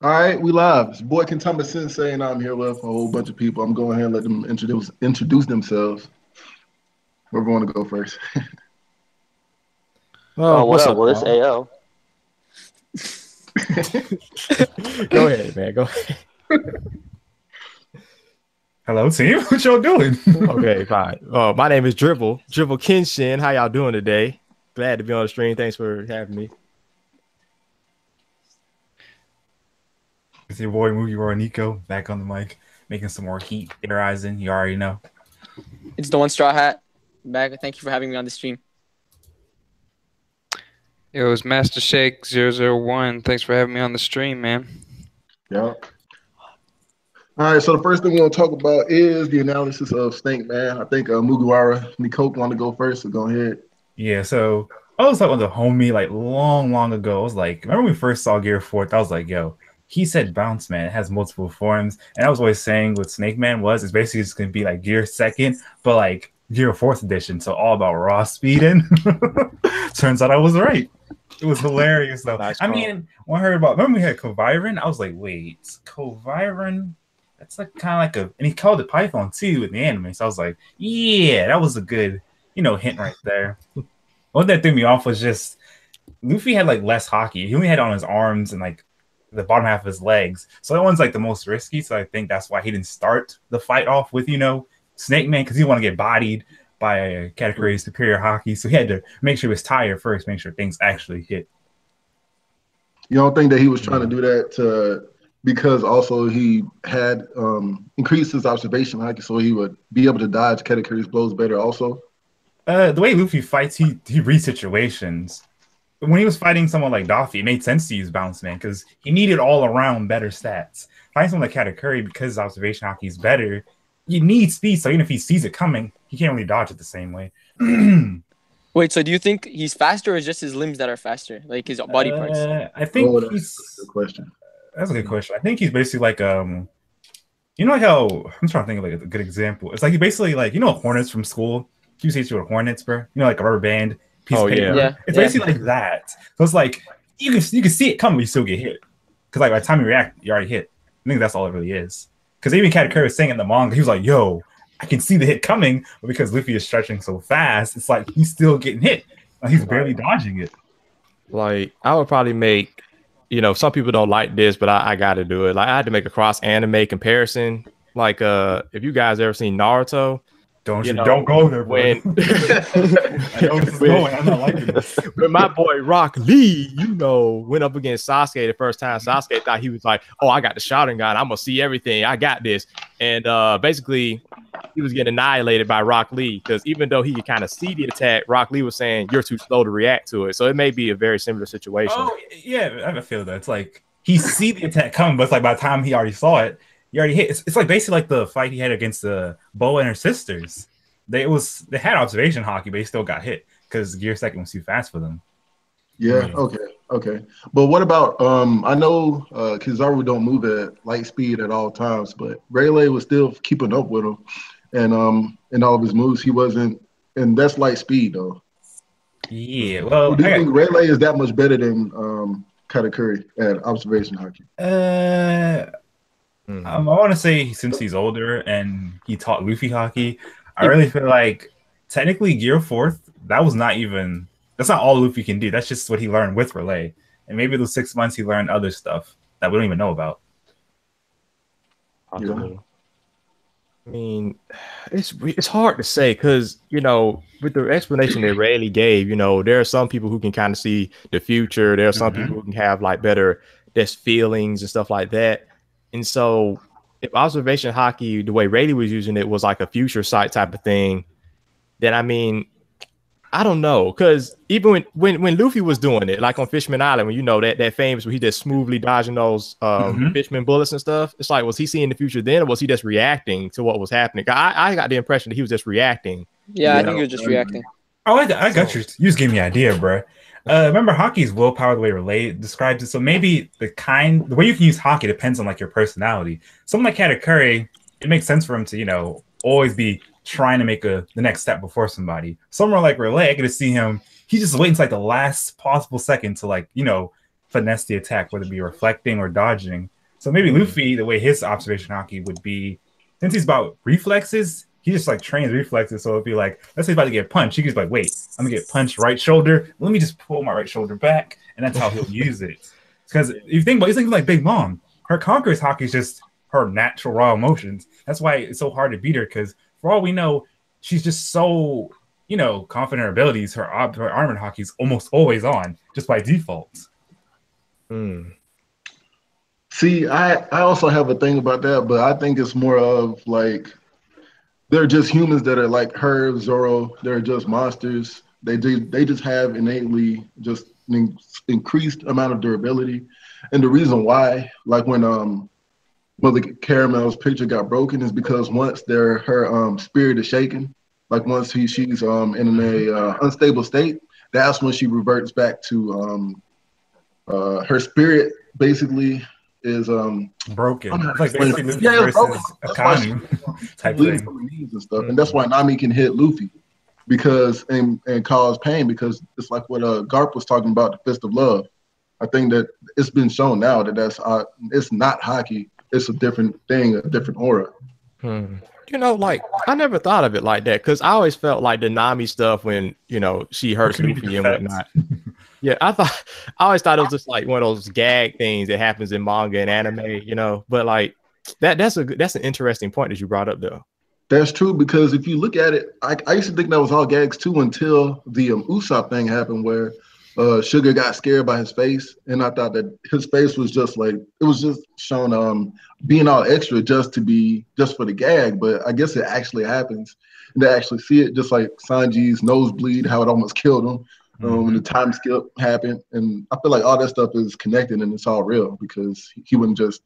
All right, we live. It's your boy Kentama Sensei, and I'm here with a whole bunch of people. I'm going ahead and let them introduce themselves. Whoever want to go first. Oh, What what's up? up, Well, this y'all? AO. Go ahead, man. Go ahead. Hello, team. What y'all doing? Okay, fine. My name is DribbleKenshin. How y'all doing today? Glad to be on the stream. Thanks for having me. It's your boy Mugiwara Ne'coke back on the mic, making some more heat, theorizing. You already know. It's the one straw hat. Back. Thank you for having me on the stream. It was Master Shake 001. Thanks for having me on the stream, man. Yeah. All right, so the first thing we're going to talk about is the analysis of Snake Man. I think Mugiwara Ne'coke want to go first, so go ahead. Yeah, so I was talking with a homie like long ago. I was like, remember when we first saw Gear 4th? I was like, yo, he said Bounce Man. It has multiple forms. And I was always saying what Snake Man was, it's basically just going to be like Gear 2nd, but like Gear 4th edition. So all about raw speeding. Turns out I was right. It was hilarious though. Nice I mean, when I heard about, remember we had Koviron? I was like, wait, Koviron? That's like kind of like a, and he called it Python too in the anime. So I was like, yeah, that was a good, hint right there. What that threw me off was just Luffy had like less hockey. He only had it on his arms and like the bottom half of his legs. So that one's like the most risky. So I think that's why he didn't start the fight off with, Snake Man, because he didn't want to get bodied by a Katakuri superior hockey. So he had to make sure he was tired first, make sure things actually hit. You don't think that he was trying to do that because also he had increased his observation haki so he would be able to dodge Katakuri's blows better also? The way Luffy fights, he reads situations. When he was fighting someone like Doffy, it made sense to use Bounce Man because he needed all around better stats. Fighting someone like Katakuri, because his observation hockey is better, you need speed. So even if he sees it coming, he can't really dodge it the same way. Wait, so do you think he's faster or is just his limbs that are faster? Like his body parts? I think that's a good question. That's a good question. I think he's basically like like how I'm trying to think of like a good example. It's like he basically like Hornets from school. You see with Hornets, bro. Like a rubber band piece of paper. Yeah. It's basically like that. So it's like you can see it coming, but you still get hit. Because like by the time you react, you already hit. I think that's all it really is. Because even Katakuri was saying in the manga, he was like, "Yo, I can see the hit coming," but because Luffy is stretching so fast, it's like he's still getting hit. Like, he's barely dodging it. Like I would probably make, some people don't like this, but I got to do it. Like I had to make a cross anime comparison. Like if you guys ever seen Naruto. Don't go there, bro. When I know this is going. I'm not liking this. When my boy Rock Lee, went up against Sasuke the first time, Sasuke thought he was like, "Oh, I got the shouting gun. I'm gonna see everything. I got this." And basically, he was getting annihilated by Rock Lee because even though he could kind of see the attack, Rock Lee was saying, "You're too slow to react to it." So it may be a very similar situation. Oh yeah, I feel that. It's like he see the attack coming, but it's like by the time he already saw it, he already hit. It's like basically like the fight he had against Boa and her sisters. They had observation hockey, but he still got hit because Gear 2nd was too fast for them. Yeah. Okay. But what about I know Kizaru don't move at light speed at all times, but Rayleigh was still keeping up with him, and in all of his moves he wasn't, and that's light speed though. Yeah. Well, do you think Rayleigh is that much better than Katakuri at observation hockey? I want to say since he's older and he taught Luffy hockey, I really feel like technically Gear 4th, that's not all Luffy can do. That's just what he learned with Relay. And maybe those 6 months he learned other stuff that we don't even know about. Yeah. I mean, it's hard to say because, with the explanation that Rayleigh gave, there are some people who can kind of see the future. There are some people who can have like better feelings and stuff like that. And so if observation hockey, the way Rayleigh was using it was like a future sight type of thing, then I mean, I don't know. Because even when Luffy was doing it, like on Fishman Island, when that famous where he just smoothly dodging those Fishman bullets and stuff, it's like, was he seeing the future then or was he just reacting to what was happening? I got the impression that he was just reacting. Yeah, I think he was just reacting. Oh, I got you. You just gave me an idea, bro. Remember, hockey is willpower the way Relay describes it. So maybe the way you can use hockey depends on like your personality. Someone like Katakuri, it makes sense for him to always be trying to make the next step before somebody. Someone like Relay, I get to see him. He just waits like the last possible second to finesse the attack, whether it be reflecting or dodging. So maybe Luffy, the way his observation hockey would be, since he's about reflexes, he just like trains reflexes. So it'd be like, let's say he's about to get punched. He can just like, wait, I'm gonna get punched right shoulder. Let me just pull my right shoulder back, and that's how he'll use it. Because if you think about, he's thinking like Big Mom. Her Conqueror's hockey is just her natural raw emotions. That's why it's so hard to beat her. Because for all we know, she's just so confident in her abilities. Her armored hockey is almost always on, just by default. See, I also have a thing about that, but I think it's more of like they're just humans that are like her, Zoro. They're just monsters. They just have innately just an increased amount of durability, and the reason why, like when Mother Caramel's picture got broken, is because once her spirit is shaken, like once she's in a unstable state, that's when she reverts back to her spirit basically is broken. It's like basically Luffy versus Akane type thing. And stuff. And that's why Nami can hit Luffy because and cause pain, because it's like what Garp was talking about, the fist of love. I think that it's been shown now that it's not hockey. It's a different thing, a different aura. Like I never thought of it like that, because I always felt like the Nami stuff when she hurts Luffy and whatnot. Yeah, I always thought it was just like one of those gag things that happens in manga and anime, but like that's an interesting point that you brought up though. That's true, because if you look at it, I used to think that was all gags too until the Usopp thing happened, where Sugar got scared by his face, and I thought that his face was just like, it was just shown being all extra just for the gag, but I guess it actually happens, and they actually see it, just like Sanji's nosebleed, how it almost killed him. When the time skip happened, and I feel like all that stuff is connected and it's all real, because he wouldn't just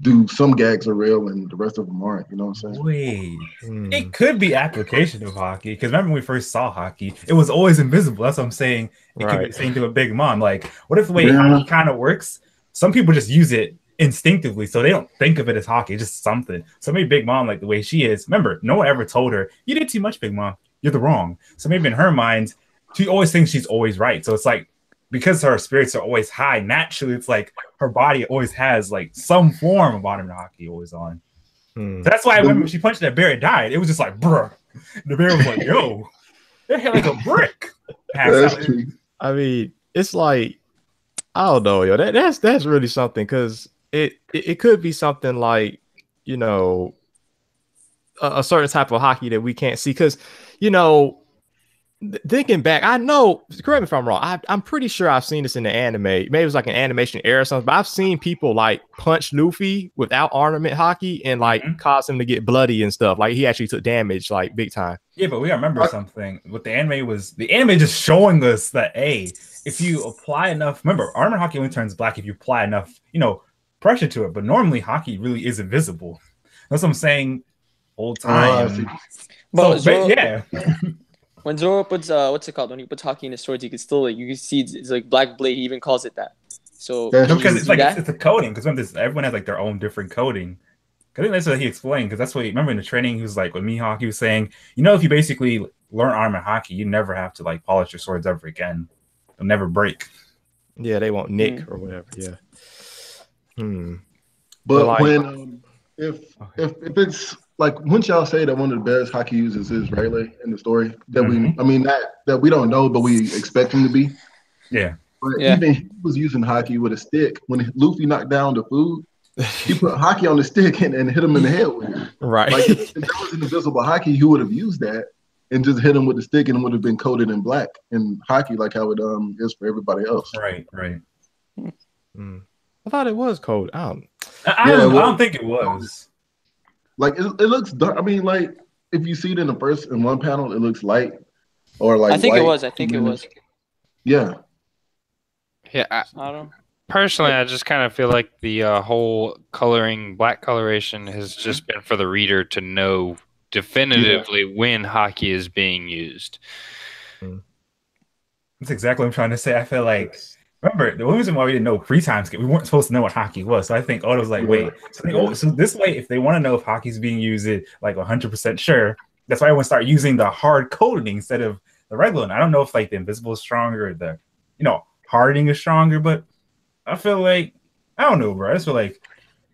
do some gags are real and the rest of them aren't. You know what I'm saying? Wait, it could be application of hockey, because remember when we first saw hockey, it was always invisible. That's what I'm saying. It could be the same thing with Big Mom. Like, what if the way hockey kind of works? Some people just use it instinctively, so they don't think of it as hockey. It's just something. So maybe Big Mom, like the way she is. Remember, no one ever told her you did too much, Big Mom. You're the wrong. So maybe in her mind, she always thinks she's always right. So it's like, because her spirits are always high, naturally, it's like her body always has like some form of automatic hockey always on. So that's why when she punched that bear, it died. It was just like, bruh. The bear was like, yo, they're like a brick. I mean, it's like, I don't know, yo. That's really something, because it could be something like, a certain type of hockey that we can't see, because thinking back, I know, correct me if I'm wrong, I'm pretty sure I've seen this in the anime. Maybe it was like an animation error or something, but I've seen people like punch Luffy without ornament hockey and like cause him to get bloody and stuff. Like he actually took damage like big time. Yeah, but we gotta remember something. What the anime just showing us that, if you apply enough, remember, armor hockey only turns black if you apply enough, pressure to it. But normally hockey really is invisible. That's what I'm saying. Old time. Yeah. When Zoro puts what's it called? When he puts hockey in his swords, you can still you can see it's like black blade. He even calls it that. So because it's like it's a coding. Because everyone has like their own different coding. I think that's what he explained. Because that's what remember in the training he was like with Mihawk. He was saying, if you basically learn armor hockey, you never have to like polish your swords ever again. They'll never break. Yeah, they won't nick or whatever. Yeah. But like, when if it's like, wouldn't y'all say that one of the best hockey users is Rayleigh in the story? That that we don't know, but we expect him to be. Yeah. But even he was using hockey with a stick. When Luffy knocked down the food, he put hockey on the stick and hit him in the head with it. Right. Like if that was an invisible hockey, he would have used that and just hit him with the stick, and it would have been coated in black in hockey, like how it is for everybody else. Right. I thought it was cold. I don't think it was. Like it looks dark. I mean, like if you see it in one panel, it looks light, or like I think white. it was. Yeah. Yeah. I don't. Personally, I just kind of feel like the whole black coloration has just been for the reader to know definitively when hockey is being used. That's exactly what I'm trying to say. I feel like, remember, the reason why we didn't know pre-time skip, we weren't supposed to know what hockey was. So I think Oda was like, wait. So this way, if they want to know if hockey's being used, like 100% sure, that's why everyone start using the hard coding instead of the regular one. I don't know if like the invisible is stronger or the, hardening is stronger, but I feel like I don't know, bro. I just feel like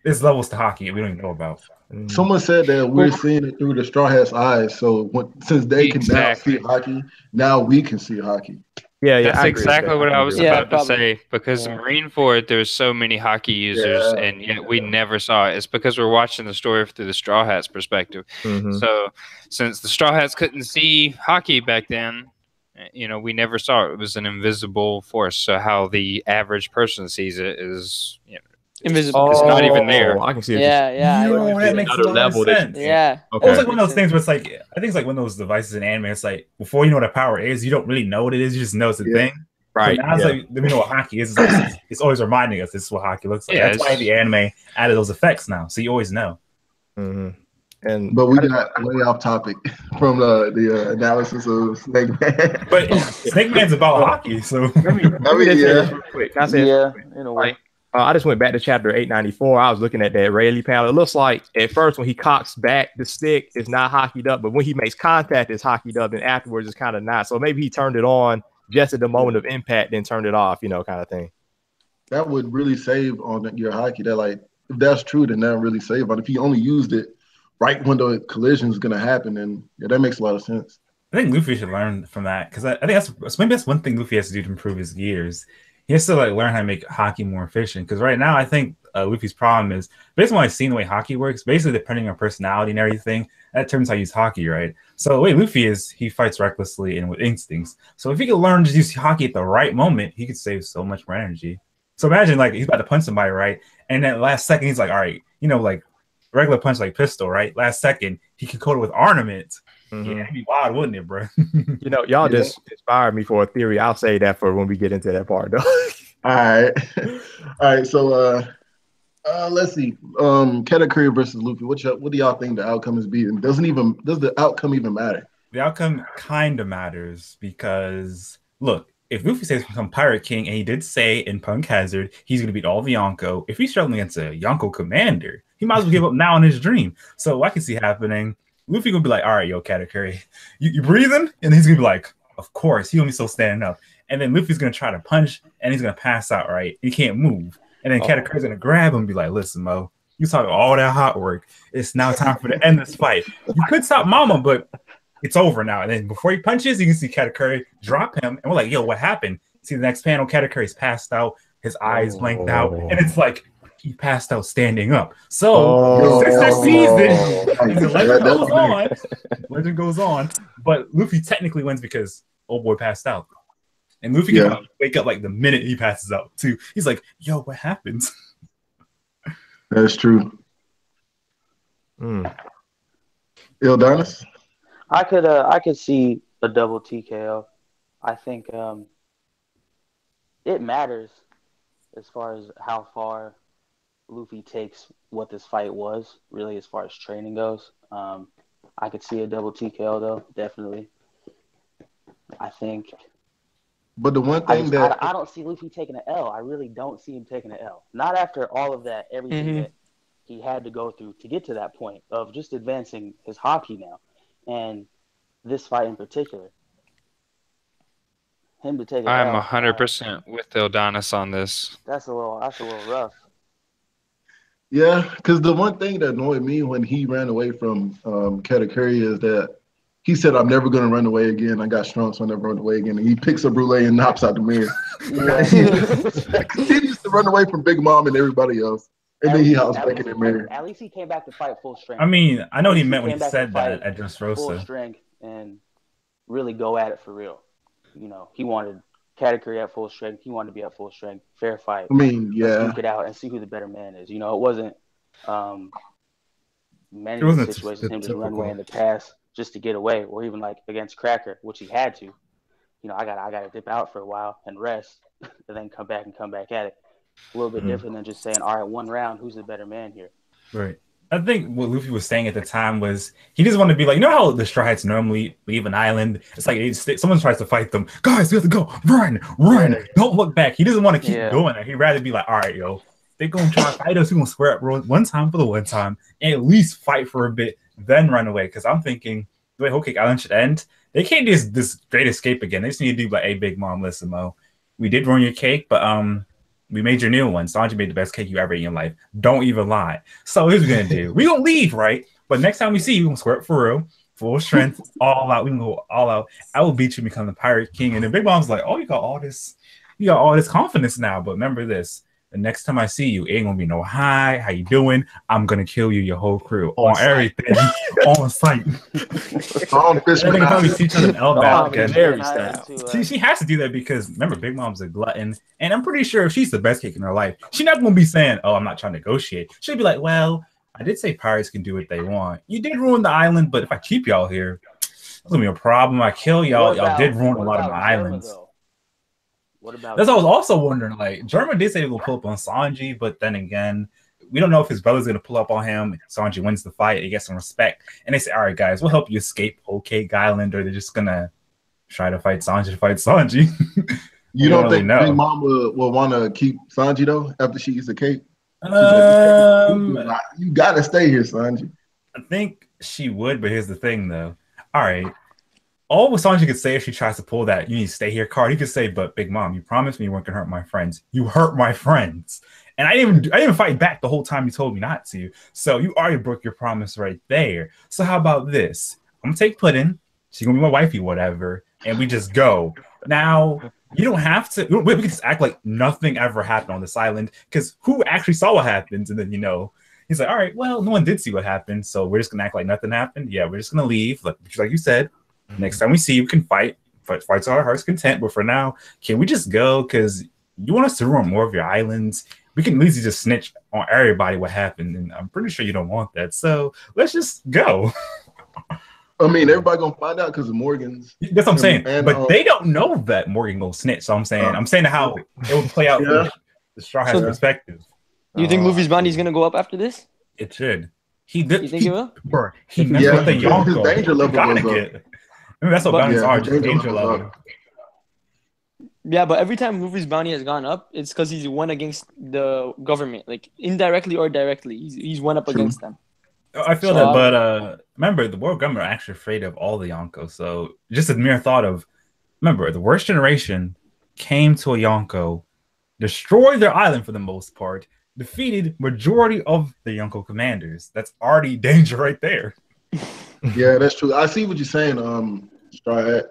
there's levels to hockey we don't even know about. Someone said that we're seeing it through the Straw Hats' eyes. So since they can now see hockey, now we can see hockey. Yeah, That's exactly what I was about to probably. say. Because Marineford, there's so many hockey users, and yet we never saw it. It's because we're watching the story through the Straw Hats perspective. So since the Straw Hats couldn't see hockey back then, you know, we never saw it. It was an invisible force. So how the average person sees it is, you know, invisible. It's not even there. I can see it. Yeah. Yo, that makes a lot of sense. Yeah. Okay. It's like one of those things where it's like, I think it's like one of those devices in anime. It's like before you know what a power is, you don't really know what it is. You just know it's a thing. Right. But now it's like we know what hockey is. It's always reminding us this is what hockey looks like. That's why the anime added those effects now, so you always know. But we got way off topic from the analysis of Snake Man. But Snake Man's about hockey, so Let me just say this real quick. Can I say this real quick? in a way. I just went back to chapter 894. I was looking at that Rayleigh panel. It looks like at first when he cocks back the stick, it's not hockeyed up, but when he makes contact, it's hockeyed up, and afterwards it's kind of not. So maybe he turned it on just at the moment of impact, then turned it off, you know, kind of thing. That would really save on your hockey. That like if that's true, then that really save on. If he only used it right when the collision is going to happen, then that makes a lot of sense. I think Luffy should learn from that because I think that's one thing Luffy has to do to improve his gears. He has to like learn how to make hockey more efficient. Because right now, I think Luffy's problem is basically when I've seen the way hockey works. Basically, depending on personality and everything, that determines how you use hockey, right? So the way Luffy is, he fights recklessly and with instincts. So if he could learn to use hockey at the right moment, he could save so much more energy. So imagine like he's about to punch somebody, right? And then last second, he's like, all right, you know, like regular punch like pistol, right? Last second, he could coat it with ornament. Yeah, it'd be wild, wouldn't it, bro? You know, y'all just inspired me for a theory. I'll say that for when we get into that part, though. All right. So, let's see. Katakuri versus Luffy. What do y'all think the outcome is? Being does the outcome even matter? The outcome kind of matters because look, if Luffy says become Pirate King, and he did say in Punk Hazard he's going to beat all the Yonko. If he's struggling against a Yonko commander, he might as well give up now in his dream. So I can see happening. Luffy gonna be like, all right, yo, Katakuri, you breathing? And he's gonna be like, of course. He gonna be still standing up. And then Luffy's gonna try to punch, and he's gonna pass out, right? He can't move. And then Katakuri's gonna grab him and be like, listen, Mo, you talking all that hot work. It's now time for to end this fight. You could stop Mama, but it's over now. And then before he punches, you can see Katakuri drop him. And we're like, yo, what happened? See the next panel, Katakuri's passed out, his eyes blanked out, and it's like, he passed out standing up. So since their season, legend goes on. But Luffy technically wins because old boy passed out. And Luffy can wake up like the minute he passes out too. He's like, yo, what happened? That's true. Ildonis? I could see a double TKO. I think it matters as far as how far Luffy takes what this fight was, really, as far as training goes. I could see a double TKO, though, definitely. I think. But the one thing I don't see Luffy taking an L. I really don't see him taking an L. Not after all of that, everything that he had to go through to get to that point of just advancing his hockey now. And this fight in particular. Him to take an I'm L. 100% with Ildonis on this. That's a little rough. Yeah, because the one thing that annoyed me when he ran away from Katakuri is that he said, I'm never going to run away again. I got strong, so I never run away again. And he picks up Brule and knocks out the mirror. He continues to run away from Big Mom and everybody else. And then he hops back in the mirror. At least he came back to fight full strength. I mean, I know what he meant when he said that at Dressrosa. Full strength and really go at it for real. You know, he wanted Katakuri at full strength. He wanted to be at full strength. Fair fight. I mean, yeah. Duke it out and see who the better man is. You know, it wasn't many situations him just run away in the past just to get away, or even like against Cracker, which he had to. You know, I got to dip out for a while and rest, and then come back at it. A little bit different than just saying, all right, one round, who's the better man here? Right. I think what Luffy was saying at the time was he just wanted to be like, you know how the Straw Hats normally leave an island? It's like someone tries to fight them. Guys, we have to go. Run. Don't look back. He doesn't want to keep going there. He'd rather be like, all right, yo, they're going to try to fight us. We're going to square up one time for the one time and at least fight for a bit, then run away. Because I'm thinking the way Whole Cake Island should end, they can't just this great escape again. They just need to do like, hey, Big Mom, listen, Mo, we did ruin your cake, but We made your new one. Sanji made the best cake you ever ate in your life. Don't even lie. So here's what we're gonna do. We gonna leave, right? But next time we see you, we're gonna square up for real, full strength, all out. We can go all out. I will beat you and become the pirate king. And then Big Mom's like, oh, you got all this confidence now. But remember this. The next time I see you, it ain't gonna be no hi, how you doing? I'm gonna kill you, your whole crew, on everything, on sight. On fish. They're gonna probably see each other in L again. To, She has to do that because remember, Big Mom's a glutton, and I'm pretty sure if she's the best cake in her life, she's not gonna be saying, "Oh, I'm not trying to negotiate." She'll be like, "Well, I did say pirates can do what they want. You did ruin the island, but if I keep y'all here, it's gonna be a problem. I kill y'all. Y'all did ruin a lot of my islands." What about That's what I was also wondering. Like, German did say he will pull up on Sanji, but then again, we don't know if his brother's gonna pull up on him. Sanji wins the fight, he gets some respect, and they say, "All right, guys, we'll help you escape Whole Cake Island," or they're just gonna try to fight Sanji to fight Sanji. You don't think Big Mom will want to keep Sanji though after she eats the cake? Like, you gotta stay here, Sanji. I think she would, but here's the thing, though. All right. All Sanji could say if she tries to pull that "you need to stay here" card, he could say, "But Big Mom, you promised me you weren't gonna hurt my friends. You hurt my friends, and I didn't fight back the whole time you told me not to. So you already broke your promise right there. So how about this? I'm gonna take Puddin'. She's gonna be my wifey, whatever, and we just go. Now you don't have to. We can just act like nothing ever happened on this island because who actually saw what happens? And then he's like, all right, well, no one did see what happened, so we're just gonna act like nothing happened. Yeah, we're just gonna leave, like you said. Next time we see you, we can fight to our heart's content. But for now, can we just go? Because you want us to ruin more of your islands. We can at least just snitch on everybody what happened, and I'm pretty sure you don't want that. So let's just go. I mean, everybody gonna find out because of Morgan's. That's what I'm saying. But they don't know that Morgan gonna snitch. So I'm saying how it will play out from the Straw Hat's perspective. Do you think Luffy's bounty is gonna go up after this? It should. You think it will? He never the Yonko. His danger level goes up. That's what bounties are, just danger level. Yeah, but every time Luffy's bounty has gone up, it's because he's won against the government, like indirectly or directly. He's won up against them. I feel that, but remember, the world government are actually afraid of all the Yonko. So just a mere thought of, remember, the worst generation came to a Yonko, destroyed their island for the most part, defeated majority of the Yonko commanders. That's already danger right there. Yeah, that's true. I see what you're saying, Straw Hat,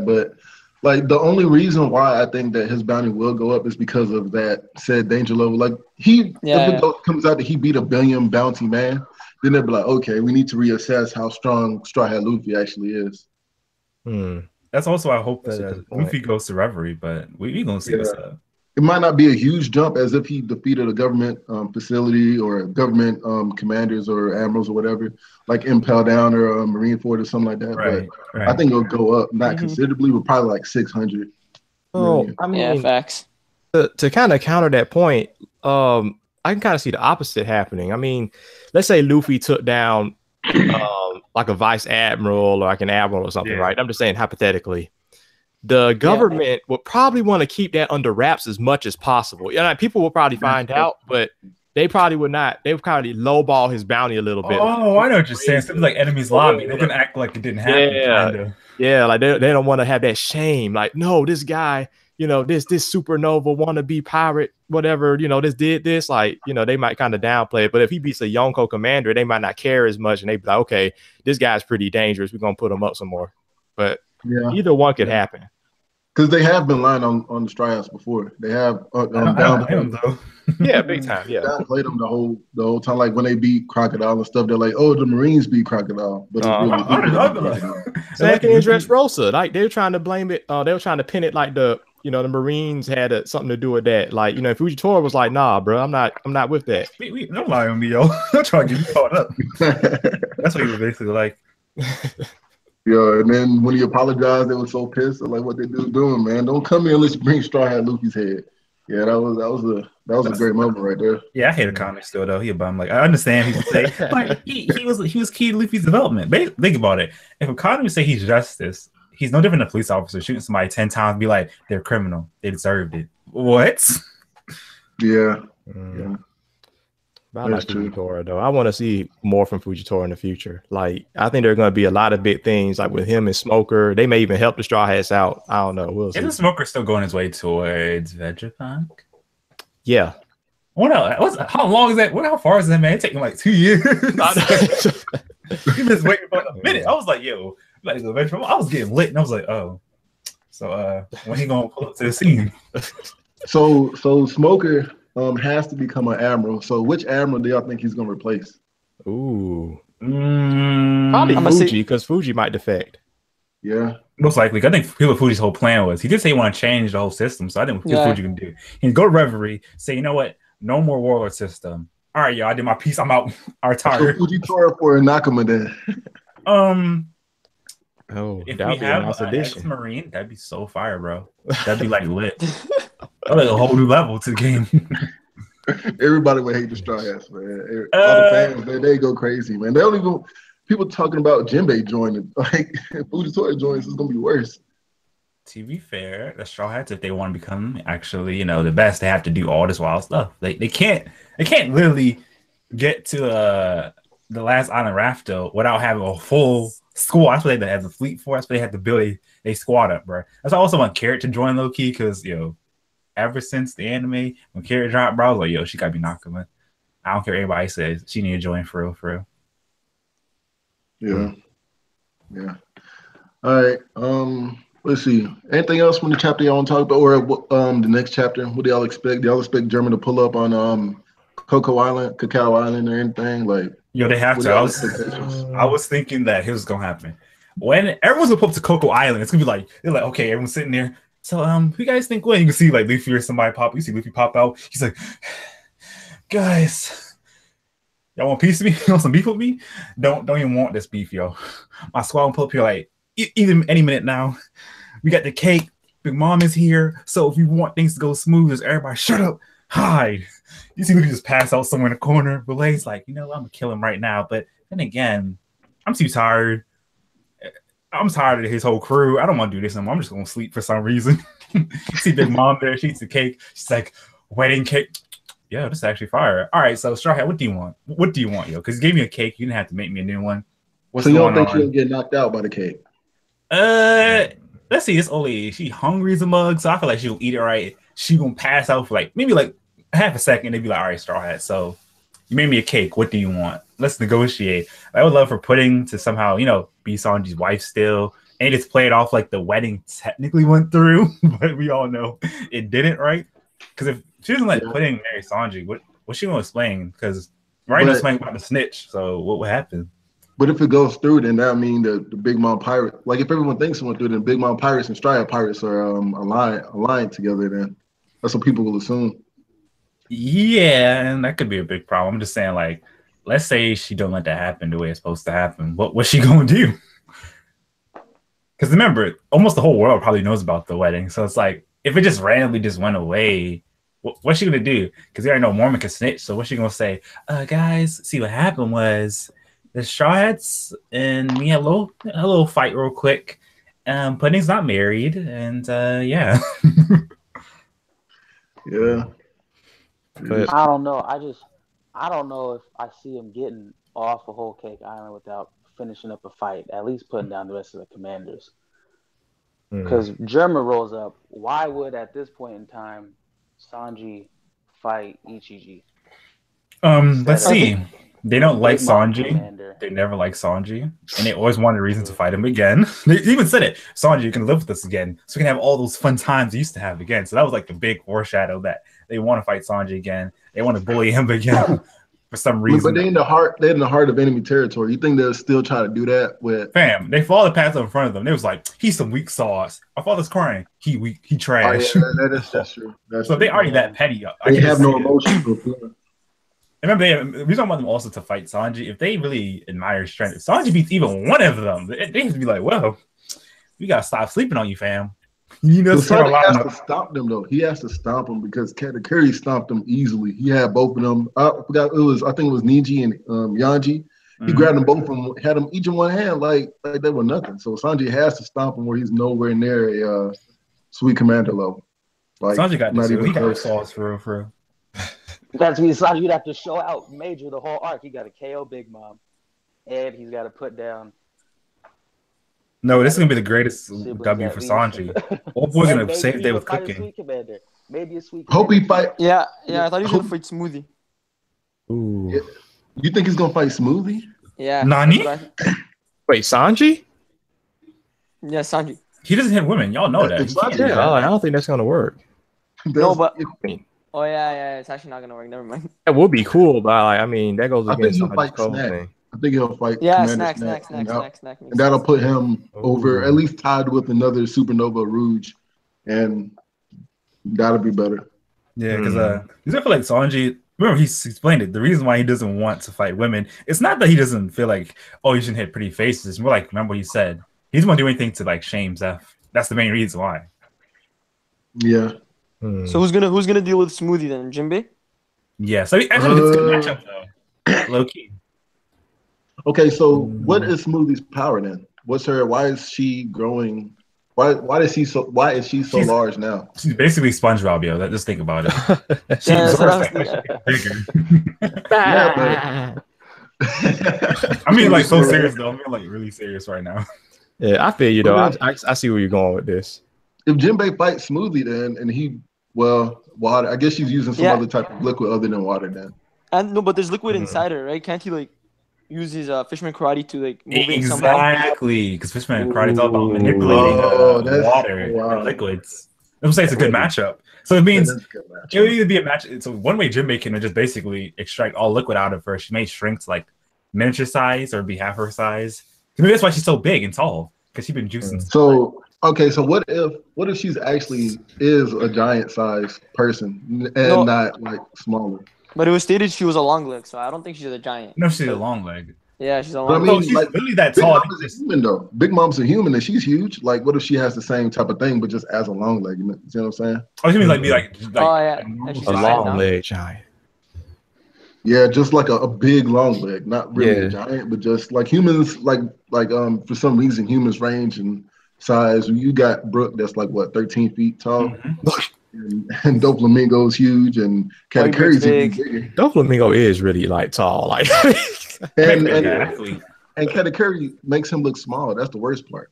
but like the only reason why I think that his bounty will go up is because of that said danger level. Like if it comes out that he beat 1 billion bounty man, then they'll be like, okay, we need to reassess how strong Straw Hat Luffy actually is. That's also I hope that Luffy goes to Reverie, but we gonna see what's up. It might not be a huge jump as if he defeated a government facility or government commanders or admirals or whatever, like Impel Down or Marineford or something like that. Right. I think it'll go up, not considerably, but probably like 600. Oh, I mean, facts. To kind of counter that point, I can kind of see the opposite happening. I mean, let's say Luffy took down like a vice admiral or like an admiral or something, right? I'm just saying hypothetically. The government would probably want to keep that under wraps as much as possible. Yeah, like, people will probably find out, but they probably would not. They would probably lowball his bounty a little bit. Oh, I know what you're saying. Something like enemies lobby. They're gonna act like it didn't happen. Yeah, like they don't want to have that shame. Like, no, this guy, this supernova wannabe pirate, whatever, this did this. Like, they might kind of downplay it. But if he beats a Yonko commander, they might not care as much, and they be like, okay, this guy's pretty dangerous. We're gonna put him up some more. But either one could happen. Because they have been lying on the Straw Hats before. They have yeah, big time. Yeah, downplayed them the whole time. Like when they beat Crocodile and stuff, they're like, "Oh, the Marines beat Crocodile," but same thing in Dressrosa. Like they were trying to blame it. They were trying to pin it like the Marines had something to do with that. Like if Fujitora was like, "Nah, bro, I'm not with that." Don't lie on me, yo. Don't try to get me caught up. That's what he was basically like. Yeah, and then when he apologized, they were so pissed at like what they doing, man. Don't come here unless you bring Straw Hat Luffy's head. Yeah, that was a great moment right there. Yeah, I hate a comic still though. He a bum. Like I understand people say, but he was key to Luffy's development. Think about it. If a comic would say he's justice, he's no different than a police officer shooting somebody 10 times and be like, they're criminal. They deserved it. What? Yeah. I like Fujitora though. I want to see more from Fujitora in the future. Like I think there are going to be a lot of big things, like with him and Smoker. They may even help the Straw Hats out. I don't know. We'll see. Isn't Smoker still going his way towards Vegapunk? Yeah. How long is that? How far is that, man? It taking like 2 years. He just waiting for a minute. I was like, yo, I was getting lit, and I was like, oh. So when he gonna pull up to the scene? So Smoker has to become an admiral. So which admiral do y'all think he's gonna replace? Ooh. Probably Fuji, because Fuji might defect. Yeah. Most likely. I think Fuji's whole plan was he did say he want to change the whole system. So I think Fuji can do. He can go to Reverie, say, you know what? No more warlord system. All right, y'all, I did my piece. I'm out. I retired. So Fuji tore for Nakama then. If we have an ex-Marine, that'd be so fire, bro. That'd be like lit. That'd like a whole new level to the game. Everybody would hate the Straw Hats, man. All the fans, they go crazy, man. They don't even people talking about Jinbei joining. Like if Fujitora joins, it's gonna be worse. To be fair, the Straw Hats, if they want to become actually, the best, they have to do all this wild stuff. They can't literally get to the last island Rafto without having a full squad. That's what they have the fleet for. That's what they have to build a squad up, bro. That's why I also want Carrot to join low key because ever since the anime, when Carrot dropped, bro, I was like, yo, she gotta be Nakama. I don't care what anybody says. She need to join for real. Yeah. All right. Let's see. Anything else from the chapter y'all want to talk about, or the next chapter? What do y'all expect? Do y'all expect German to pull up on Cacao Island, or anything? Like, they have to. I was thinking that here's what's gonna happen. When everyone's gonna pull up to Cocoa Island, it's gonna be like they're like, okay, everyone's sitting there. So, who you guys think when? You can see like Luffy or somebody pop. You see Luffy pop out. He's like, guys, y'all want peace with me? You want some beef with me? Don't even want this beef, yo. My squad will pull up here like even any minute now. We got the cake. Big Mom is here. So if you want things to go smooth, just everybody shut up, hide. You see Luffy just pass out somewhere in the corner. Relay's like, I'm gonna kill him right now. But then again, I'm too tired. I'm tired of his whole crew. I don't want to do this anymore. I'm just gonna sleep for some reason. See Big Mom there. She eats the cake. She's like, wedding cake. Yeah, this is actually fire. All right, so Straw Hat, what do you want? What do you want, yo? Because you gave me a cake. You didn't have to make me a new one. So you don't think she'll get knocked out by the cake? Let's see. This old lady, she hungry as a mug, so I feel like she'll eat it right. She gonna pass out for maybe half a second. They'd be like, all right, Straw Hat. So you made me a cake. What do you want? Let's negotiate. I would love for Pudding to somehow, be Sanji's wife still, and just play it off like the wedding technically went through, but we all know it didn't, right? Because if she doesn't let Pudding marry Sanji, what's she gonna explain? Because right now explaining about the snitch. So what would happen? But if it goes through, then that mean the Big Mom Pirate. Like if everyone thinks it went through, then Big Mom Pirates and Straw Hat Pirates are aligned together. Then that's what people will assume. Yeah, and that could be a big problem. I'm just saying, let's say she don't let that happen the way it's supposed to happen. What's she gonna do? Because remember, almost the whole world probably knows about the wedding. So it's like if it just randomly just went away, what's she gonna do? Because they already know Mormon can snitch. So what's she gonna say? Guys, see what happened was the Straw Hats and we had a little fight real quick. Pudding's not married, and yeah. Yeah. I don't know. I don't know if I see him getting off a Whole Cake Island without finishing up a fight, at least putting down the rest of the commanders. Because Germa rolls up. Why would, at this point in time, Sanji fight Ichiji? Let's see. They don't like Sanji. They never like Sanji. And they always wanted a reason to fight him again. They even said it. Sanji, you can live with us again. So we can have all those fun times we used to have again. So that was like the big foreshadow that they want to fight Sanji again. They want to bully him again for some reason. But they're in the heart of enemy territory. You think they'll still try to do that with fam? They followed the path in front of them. They was like, he's some weak sauce. Our father's crying. He weak. He trash. Oh, yeah, that's true. So if they already that petty. They have no emotions. Remember, we talking about them also to fight Sanji. If they really admire strength, if Sanji beats even one of them, they have to be like, well, we gotta stop sleeping on you, fam. Sanji has to stop them though. He has to stomp them because Katakuri stomped them easily. He had both of them. I forgot I think it was Niji and Yanji. He grabbed them both and had them each in one hand like they were nothing. So Sanji has to stomp him where he's nowhere near a sweet commander level. Sanji got this. He got sauce for real. That's me. Sanji, you'd have to show out Major the whole arc. He got to KO Big Mom, and he's got to put down. No, this is gonna be the greatest W for Sanji. Old boy's gonna save the day with cooking. maybe a sweet. Hope he fight. Yeah. I thought he was gonna fight Smoothie. Ooh. Yeah. You think he's gonna fight Smoothie? Yeah. Nani? Wait, Sanji? Yeah, Sanji. He doesn't hit women. Y'all know that. He can't do that. I don't think that's gonna work. No, but oh yeah, it's actually not gonna work. Never mind. That would be cool, but like, I mean, that goes I think against he'll Sanji's fight code Snack. thing. I think he'll fight. Yeah, Commander Snack. and that'll put him over, at least tied with another Supernova Rouge, and that'll be better. Yeah, because I feel like Sanji. Remember, he explained it. The reason why he doesn't want to fight women, it's not that he doesn't feel like, oh, you shouldn't hit pretty faces. It's more like, remember what he said. He doesn't want to do anything to like shame Zeph. That's the main reason why. Yeah. So who's gonna deal with Smoothie then? Jinbei? Yeah. So actually, it's a good matchup though. Low key. Okay, so what is Smoothie's power then? What's her? Why is she growing? Why is she so large now? She's basically SpongeBob, yo. Just think about it. She Yeah, absorbs that's bigger. I mean, like so serious though. I'm being like really serious right now. Yeah, I feel you though. I see where you're going with this. If Jinbei fights Smoothie then, and water. I guess she's using some other type of liquid other than water then. And no, but there's liquid inside her, right? Can't he like use his fisherman karate to like move it somehow? Exactly, because fisherman karate is all about manipulating water and liquids. I'm saying it's a good matchup. So it means it would either be a match. So one way Jinbei can just basically extract all liquid out of her. She may shrink to like miniature size or be half her size. Maybe that's why she's so big and tall, because she's been juicing. So okay, so what if she's actually is a giant size person and not like smaller? But it was stated she was a long leg, so I don't think she's a giant. No, she's a long leg. Yeah, she's a long leg. I mean, she's like, really that Big tall. Mom is a human though. Big Mom's a human and she's huge. Like, what if she has the same type of thing but just as a long leg? You see what I'm saying? Oh, you mean like be like oh yeah, a long leg giant. Yeah, just like a big long leg, not really a giant, but just like humans, like for some reason humans range in size. You got Brooke that's like what 13 feet tall, and Doflamingo's huge, and Katakuri's even bigger. Doflamingo is really like tall, like and Katakuri makes him look small. That's the worst part.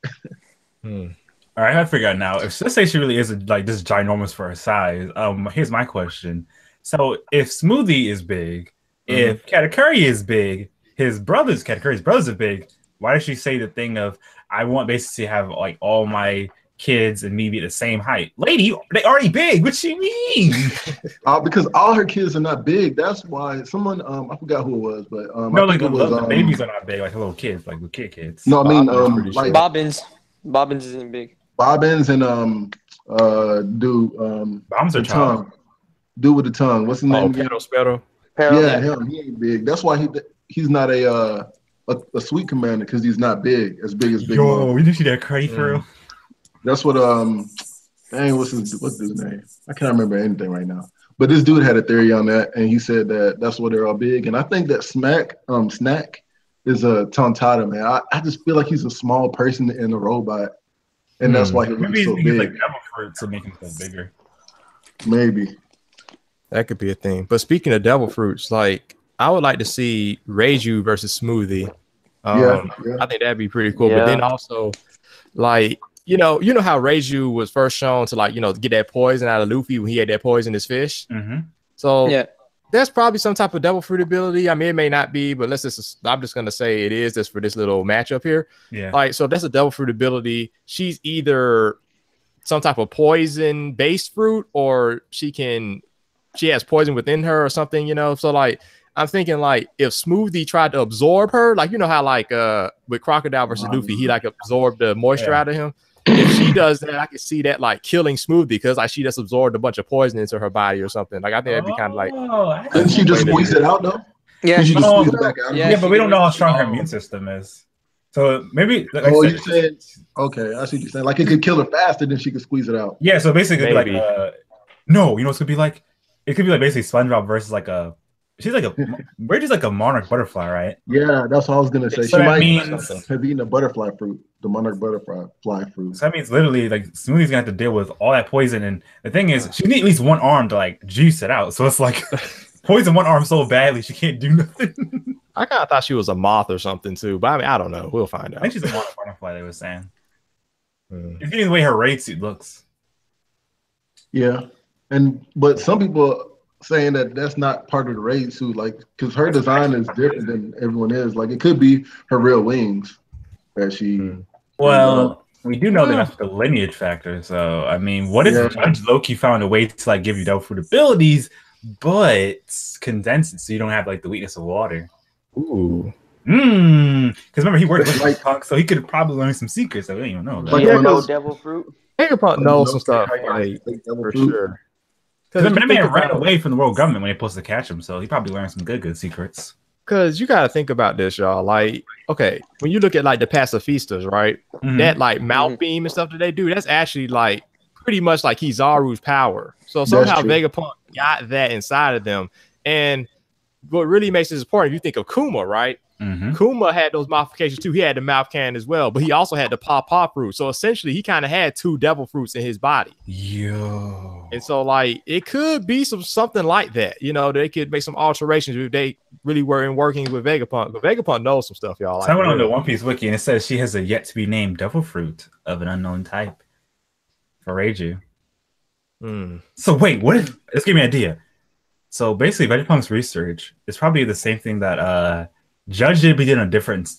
All right, I figure out now. Let's say she really is like this ginormous for her size. Here's my question. So if Smoothie is big, if Katakuri is big, Katakuri's brothers are big, why does she say the thing of, I want basically to have like all my kids and me be the same height? Lady, they already big. What she mean? Because all her kids are not big. That's why someone, I forgot who it was, but no, like the babies are not big, like little kids, like little kids. No, I mean like Bobbins. Bobbins isn't big. Bobbins and Bombs are tall. Dude with the tongue. What's his name again? Sparrow. Yeah, him. He ain't big. That's why he's not a sweet commander, because he's not big as Big Yo, Mom. we didn't see that crazy for real. That's what what's his name? I can't remember anything right now. But this dude had a theory on that, and he said that that's why they're all big. And I think that Snack is a Tontada, man. I just feel like he's a small person in a robot, and that's why he looks so big. Like devil fruit to make him feel bigger. Maybe. That could be a thing. But speaking of devil fruits, like I would like to see Reiju versus Smoothie. I think that'd be pretty cool. But then also, like, you know how Reiju was first shown to like, get that poison out of Luffy when he had that poisonous fish. So there's probably some type of devil fruit ability. I mean, it may not be, but I'm just gonna say it is just for this little matchup here. Yeah. Like, so if that's a devil fruit ability, she's either some type of poison based fruit, or she has poison within her or something, So like, I'm thinking like if Smoothie tried to absorb her, like, how like with Crocodile versus Luffy, he like absorbed the moisture out of him. If she does that, I can see that like killing Smoothie, because like she just absorbed a bunch of poison into her body or something. Like I think that'd be kind of like. Didn't she just squeeze it out though? Yeah, she just squeeze it back out. Yeah, but we don't know how strong her immune system is. So maybe. Like you said. Okay, I see what you're saying. Like it could kill her faster than she could squeeze it out. Yeah, so basically, it'd be like no, it's gonna be like. It could be like basically SpongeBob versus like we're just like a monarch butterfly, right? Yeah, that's what I was gonna say. So she might have eaten a butterfly fruit, the monarch butterfly fruit. So that means literally like Smoothie's gonna have to deal with all that poison, and the thing is, she needs at least one arm to like juice it out. So it's like poison one arm so badly she can't do nothing. I kind of thought she was a moth or something too, but I mean, I don't know. We'll find out. I think she's a monarch butterfly. They were saying. It's the way her raid suit looks. Yeah. But some people saying that that's not part of the raid suit, like because her design is different than everyone is. Like it could be her real wings that she. Well, we do know that that's the lineage factor. So I mean, what if Judge Loki found a way to like give you devil fruit abilities, but condense it so you don't have like the weakness of water? Ooh. Because remember he worked with Vegapunk, so he could probably learn some secrets that we don't even know. Like no devil fruit. Vegapunk knows some stuff, like, for sure. Because that man ran away from the world government when they supposed to catch him, so he probably learned some good secrets. Because you got to think about this, y'all. Like, okay, when you look at like the pacifistas, right? That like mouth beam and stuff that they do, that's actually like pretty much like Kizaru's power. So somehow Vegapunk got that inside of them. And what really makes this important, if you think of Kuma, right? Kuma had those modifications too. He had the mouth cannon as well, but he also had the paw fruit. So essentially, he kind of had 2 devil fruits in his body. Yo. And so, like, it could be something like that. You know, they could make some alterations if they really were in working with Vegapunk. But Vegapunk knows some stuff, y'all. So I went on the One Piece wiki and it says she has a yet to be named devil fruit of an unknown type for Reiju. So wait, what if? Let's give me an idea. So basically, Vegapunk's research is probably the same thing that Judge did, but in a different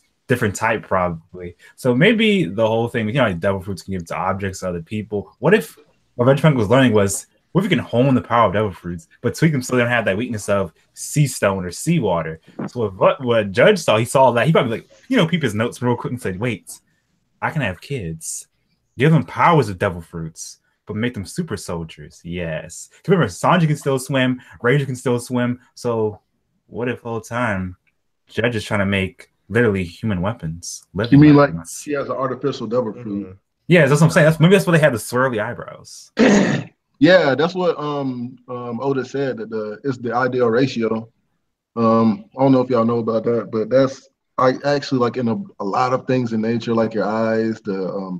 type, probably. So maybe the whole thing, you know, like devil fruits can give to objects, other people. What if what Vegapunk was learning was, what if we can hone the power of devil fruits, but tweak them so they don't have that weakness of sea stone or seawater? So what Judge saw, he saw that. He probably like, you know, peep his notes real quick and said, wait, I can have kids. Give them powers of devil fruits, but make them super soldiers. Yes. Remember, Sanji can still swim, Reiju can still swim. So what if the whole time Judge is trying to make literally human weapons? You mean weapons. Like she has an artificial devil fruit? Yeah, that's what I'm saying. Maybe that's why they have the swirly eyebrows. Yeah, that's what Oda said, that it's the ideal ratio. I don't know if y'all know about that, but that's actually like in a lot of things in nature, like your eyes, the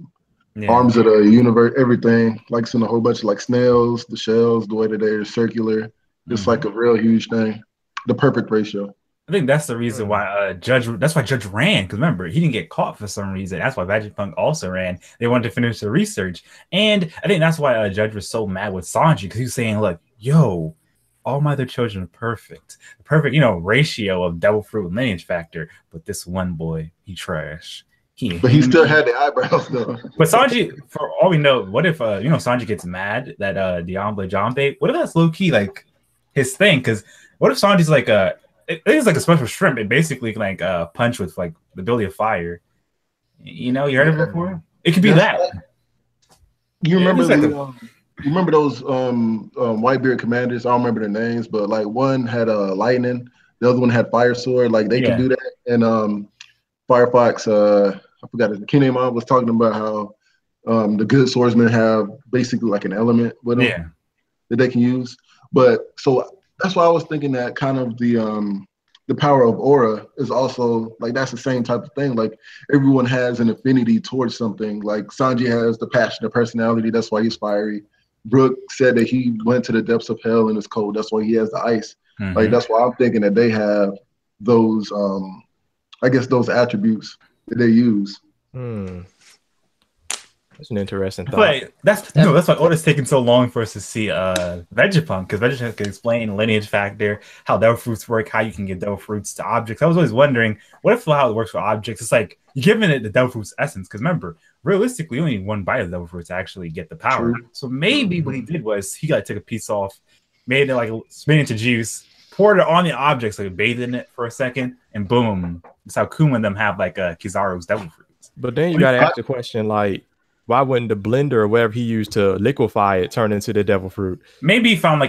arms of the universe, everything. Like it's in a whole bunch of like snails, the shells, the way that they're circular. It's like a real huge thing. The perfect ratio. I think that's the reason why Judge ran, because remember, he didn't get caught for some reason. That's why Vegapunk also ran. They wanted to finish the research. And I think that's why Judge was so mad with Sanji, because he was saying, like, yo, all my other children are perfect. The perfect, you know, ratio of devil fruit and lineage factor. But this one boy, he trash. But he still had the eyebrows, though. But Sanji, for all we know, what if, you know, Sanji gets mad that Diamble Jambe, what if that's low-key, like, his thing? Because what if Sanji's like it is like a special shrimp. It basically can like punch with like the ability of fire. You know, you heard of it before? It could be that. You remember you remember those Whitebeard commanders? I don't remember their names, but like one had lightning, the other one had fire sword. Like they can do that. And Firefox, I forgot it. Kinemon was talking about how the good swordsmen have basically like an element with them that they can use. But so that's why I was thinking that kind of the power of aura is also like that's the same type of thing. Like everyone has an affinity towards something. Like Sanji has the passion, the personality. That's why he's fiery. Brook said that he went to the depths of hell and it's cold. That's why he has the ice. Like that's why I'm thinking that they have those, I guess those attributes that they use. That's an interesting thought. But that's why Oda's taking so long for us to see Vegapunk, because Vegapunk can explain lineage factor, how devil fruits work, how you can give devil fruits to objects. I was always wondering, what if how it works for objects? It's like you're giving it the devil fruit's essence, because remember, realistically, only one bite of devil fruit to actually get the power. True. So maybe what he did was he took a piece off, made it like spin into juice, poured it on the objects, like bathed in it for a second, and boom. That's how Kuma and them have like Kizaru's devil fruits. But then you gotta ask the question, like, why wouldn't the blender or whatever he used to liquefy it turn into the devil fruit? Maybe he found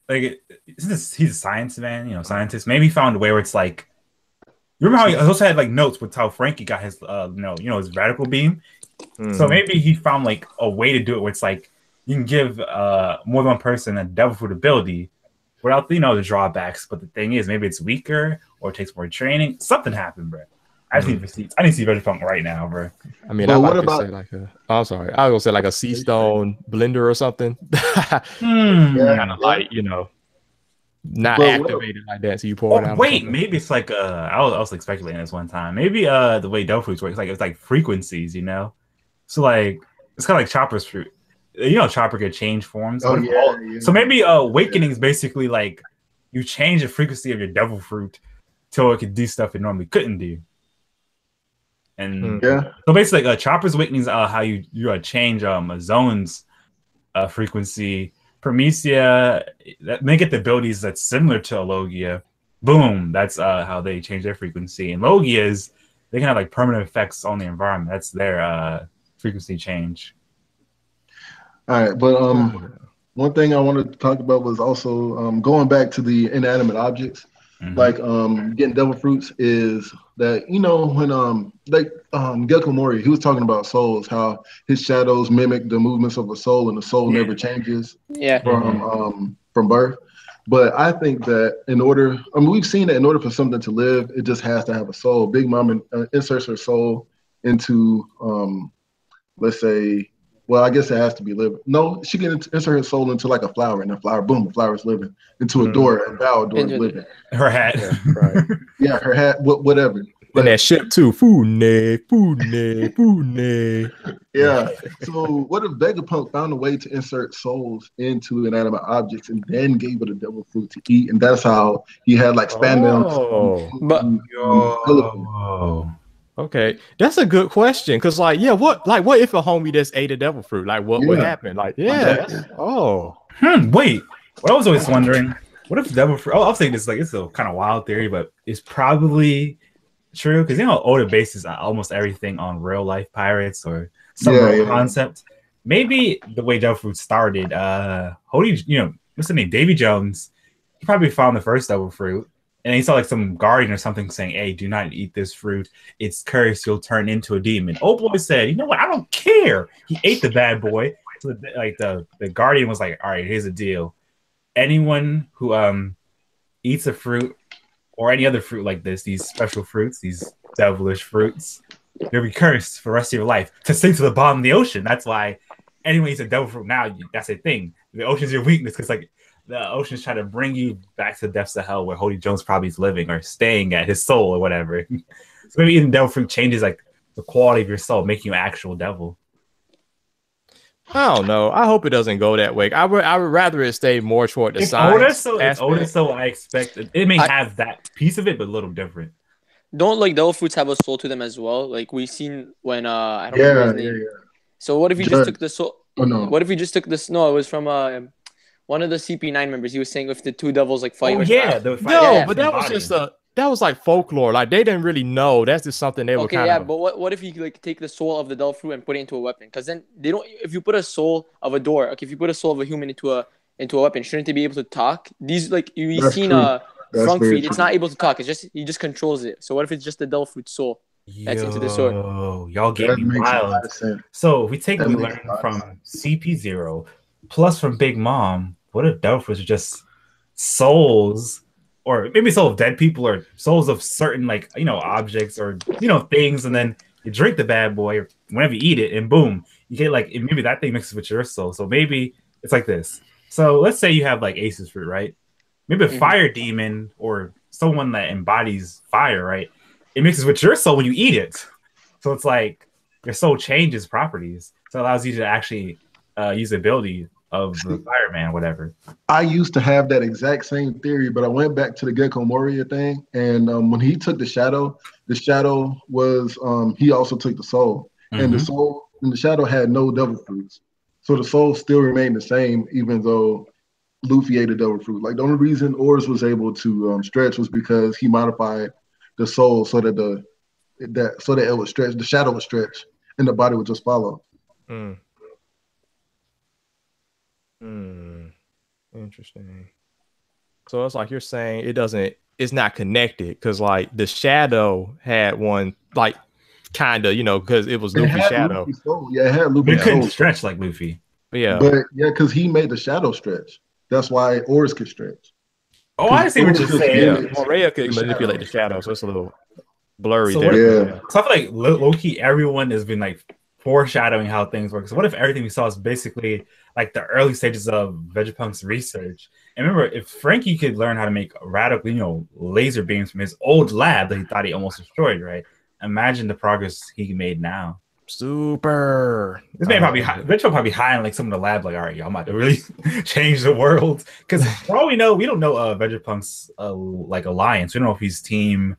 he's a science man, you know, scientist. Maybe he found a way where it's like, you remember how he also had like notes with how Frankie got his his radical beam. So maybe he found like a way to do it where it's like you can give more than one person a devil fruit ability without the drawbacks. But the thing is, maybe it's weaker or it takes more training. Something happened, bro. I need to see Vegapunk right now, bro. I mean, I was gonna say like a sea stone blender or something. Kind of like, not activated like that. So you pour it out. Wait, maybe it's like I was like speculating this one time. Maybe the way devil fruits works, it's like frequencies, So like it's kind of like Chopper's fruit. Chopper could change forms. Oh, yeah. So maybe awakening is basically like you change the frequency of your devil fruit till it could do stuff it normally couldn't do. And so basically, Chopper's awakening is how you change a zone's frequency. Promethea, they get the abilities that's similar to Logia. Boom, that's how they change their frequency. And Logia's, they can have like permanent effects on the environment. That's their frequency change. All right, but one thing I wanted to talk about was also going back to the inanimate objects. Like getting devil fruits is that when Gecko Mori, he was talking about souls, how his shadows mimic the movements of a soul, and the soul never changes from birth. But I think that we've seen that in order for something to live, it just has to have a soul. Big Mom inserts her soul into let's say. Well, I guess it has to be living. No, she can insert her soul into like a flower, and the flower is living, into a door, and now a door is living. Her hat. Yeah, right. Yeah, her hat, whatever. And that ship too. Fune. Yeah. So what if Vegapunk found a way to insert souls into inanimate objects and then gave it a devil fruit to eat? And that's how he had like span-downs. Okay, that's a good question. Because, what if a homie just ate a devil fruit? Like, what would happen? Like, Wait. What I was always wondering, what if devil fruit? I was thinking it's a kind of wild theory, but it's probably true because Oda bases almost everything on real life pirates or some real concept. Maybe the way devil fruit started, what's the name? Davy Jones. He probably found the first devil fruit. And he saw like some guardian or something saying, "Hey, do not eat this fruit. It's cursed. You'll turn into a demon." Old boy said, "You know what? I don't care." He ate the bad boy. So the guardian was like, "All right, here's the deal. Anyone who eats a fruit or any other fruit like this, these special fruits, these devilish fruits, you'll be cursed for the rest of your life to sink to the bottom of the ocean." That's why anyone eats a devil fruit now, that's a thing. The ocean's your weakness because the ocean's trying to bring you back to the depths of hell where Hody Jones probably is living or staying at his soul or whatever. So maybe eating devil fruit changes like the quality of your soul, making you an actual devil. I don't know. I hope it doesn't go that way. I would rather it stay more toward the science. It's older, so I expect it may have that piece of it, but a little different. Don't devil fruits have a soul to them as well? Like we've seen when I don't remember his name. Yeah. So what if you just took the soul? Oh no. What if you just took this? No, it was from one of the CP9 members. He was saying if the two devils like fight. But that was just that was like folklore. Like they didn't really know. That's just something they were kind of. But what if you like take the soul of the devil fruit and put it into a weapon? Because then they don't. If you put a soul of a door, if you put a soul of a human into a weapon, shouldn't they be able to talk? These you've seen Frunkfeed, it's not able to talk. It's just he just controls it. So what if it's just the devil fruit soul that's into the sword? Y'all get me wild. So if we take what we learned from CP0 plus from Big Mom, what if devil fruits are just souls, or maybe soul of dead people, or souls of certain objects or things, and then you drink the bad boy or whenever you eat it, and boom, you get maybe that thing mixes with your soul. So maybe it's like this. So let's say you have Ace's fruit, right? Maybe a fire demon or someone that embodies fire, right? It mixes with your soul when you eat it. So it's like your soul changes properties. So it allows you to actually use the ability of the fireman, whatever. I used to have that exact same theory, but I went back to the Gecko Moria thing. And when he took the shadow was, he also took the soul. Mm-hmm. And the soul and the shadow had no devil fruits. So the soul still remained the same, even though Luffy ate a devil fruit. The only reason Oars was able to stretch was because he modified the soul so that it would stretch, the shadow would stretch, and the body would just follow. Interesting. So it's like you're saying it's not connected because the shadow had one kind of because it was Luffy's shadow. It had Luffy's soul. It couldn't stretch like Luffy. But because he made the shadow stretch. That's why Oars could stretch. Oh, I see what you're saying. Moria could manipulate the shadow, so it's a little blurry So I feel like low-key everyone has been foreshadowing how things work. So what if everything we saw is basically the early stages of Vegapunk's research? And remember, if Frankie could learn how to make radical, laser beams from his old lab that he thought he almost destroyed, right? Imagine the progress he made now. Super. This man probably hiding like some of the lab. Like, all right, y'all, I'm about to really change the world. Because for all we know, we don't know Vegapunk's like alliance. We don't know if he's team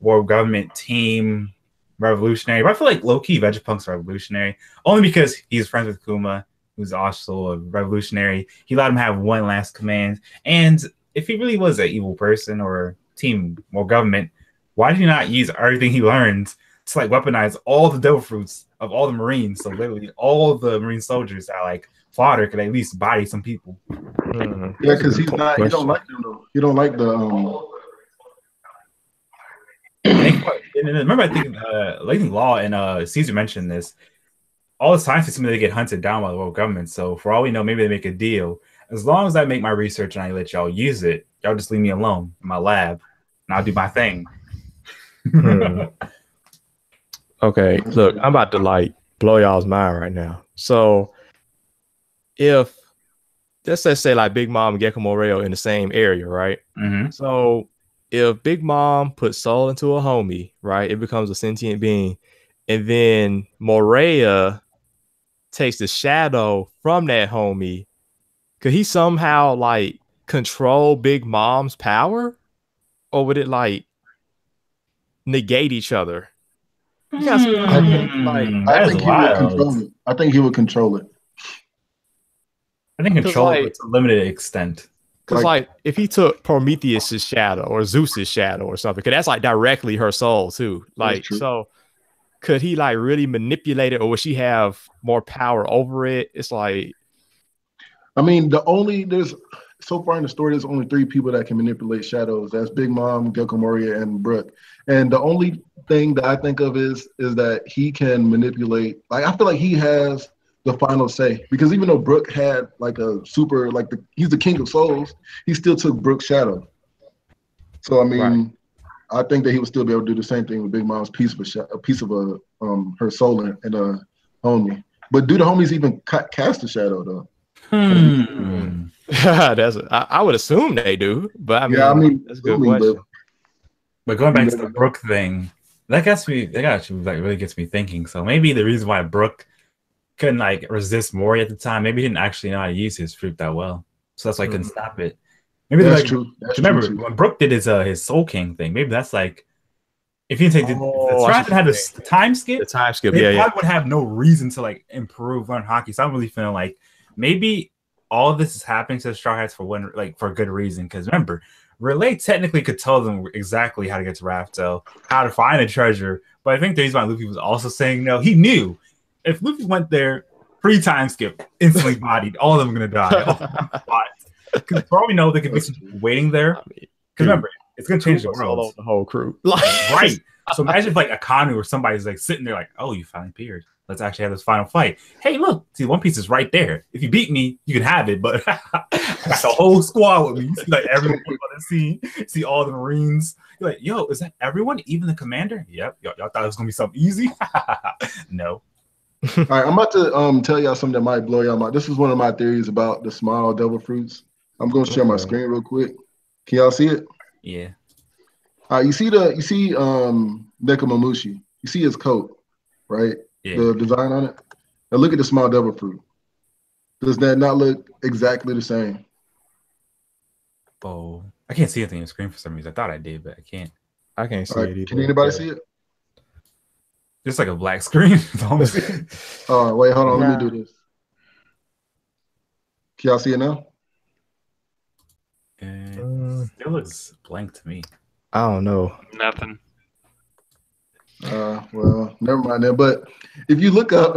world government, team revolutionary. But I feel like low key Vegapunk's revolutionary only because he's friends with Kuma, who's also a revolutionary. He let him have one last command. And if he really was an evil person or team or government, why did he not use everything he learned to like weaponize all the devil fruits of all the Marines? So literally all the Marine soldiers that like fodder could at least body some people. Yeah, because he's not. He don't like them though. He don't like the. And remember, I think Law and Caesar mentioned this. All the scientists, they get hunted down by the world government. So for all we know, maybe they make a deal. As long as I make my research and I let y'all use it, y'all just leave me alone in my lab, and I'll do my thing. Okay, look, I'm about to like blow y'all's mind right now. So if let's say like Big Mom and Gecko Moreo in the same area, right? Mm-hmm. So if Big Mom puts soul into a homie, right, it becomes a sentient being, and then Morea takes the shadow from that homie, could he somehow like control Big Mom's power, or would it like negate each other? I think he would control it. I think he would control it. I think control it to a limited extent. Because like if he took Prometheus's shadow or Zeus's shadow or something, because that's like directly her soul too. Like so, could he like really manipulate it, or would she have more power over it? It's like, I mean, there's so far in the story, there's only 3 people that can manipulate shadows. That's Big Mom, Gecko Moria, and Brook. And the only thing that I think of is that he can manipulate. Like I feel like he has the final say, because even though Brook had like a super he's the king of souls, he still took Brook's shadow. So I mean, I think that he would still be able to do the same thing with Big Mom's piece of her soul and a homie. But do the homies even cast a shadow though? I would assume they do, but I mean that's a good question. But going back to the Brook thing, that actually like really gets me thinking. So maybe the reason why Brook couldn't like resist Mori at the time, maybe he didn't actually know how to use his fruit that well, so that's why he couldn't stop it. Maybe that's true. Remember when Brook did his Soul King thing? Maybe that's like if you take the Stratton had the time skip, they probably would have no reason to like learn hockey. So I'm really feeling like maybe all of this is happening to the Straw Hats for a good reason. Because remember, Relay technically could tell them exactly how to get to Raftel, how to find the treasure. But I think the reason why Luffy was also saying no, he knew if Luffy went there, free time skip, instantly bodied, all of them are gonna die. Because for all we know, there could be some waiting there. Because remember, it's gonna change the world. The whole crew, right? So imagine if like Akanu or somebody's like sitting there, like, "Oh, you finally appeared. Let's actually have this final fight." Hey, look, see, One Piece is right there. If you beat me, you can have it. But I got the whole squad with me. You see, like everyone on the scene. See all the Marines. You're like, "Yo, is that everyone? Even the commander?" Yep. Y'all thought it was gonna be something easy? No. All right, I'm about to tell y'all something that might blow y'all mind. This is one of my theories about the small devil fruits. I'm gonna share my screen real quick. Can y'all see it? Yeah. All right, you see Nekomamushi. You see his coat, right? Yeah. The design on it. Now look at the small devil fruit. Does that not look exactly the same? Oh, I can't see anything on the screen for some reason. I thought I did, but I can't. I can't see it either. Can anybody see it? Just like a black screen. Oh, wait, hold on. Let me do this. Can y'all see it now? It looks blank to me. I don't know. Nothing. Well, never mind that. But if you look up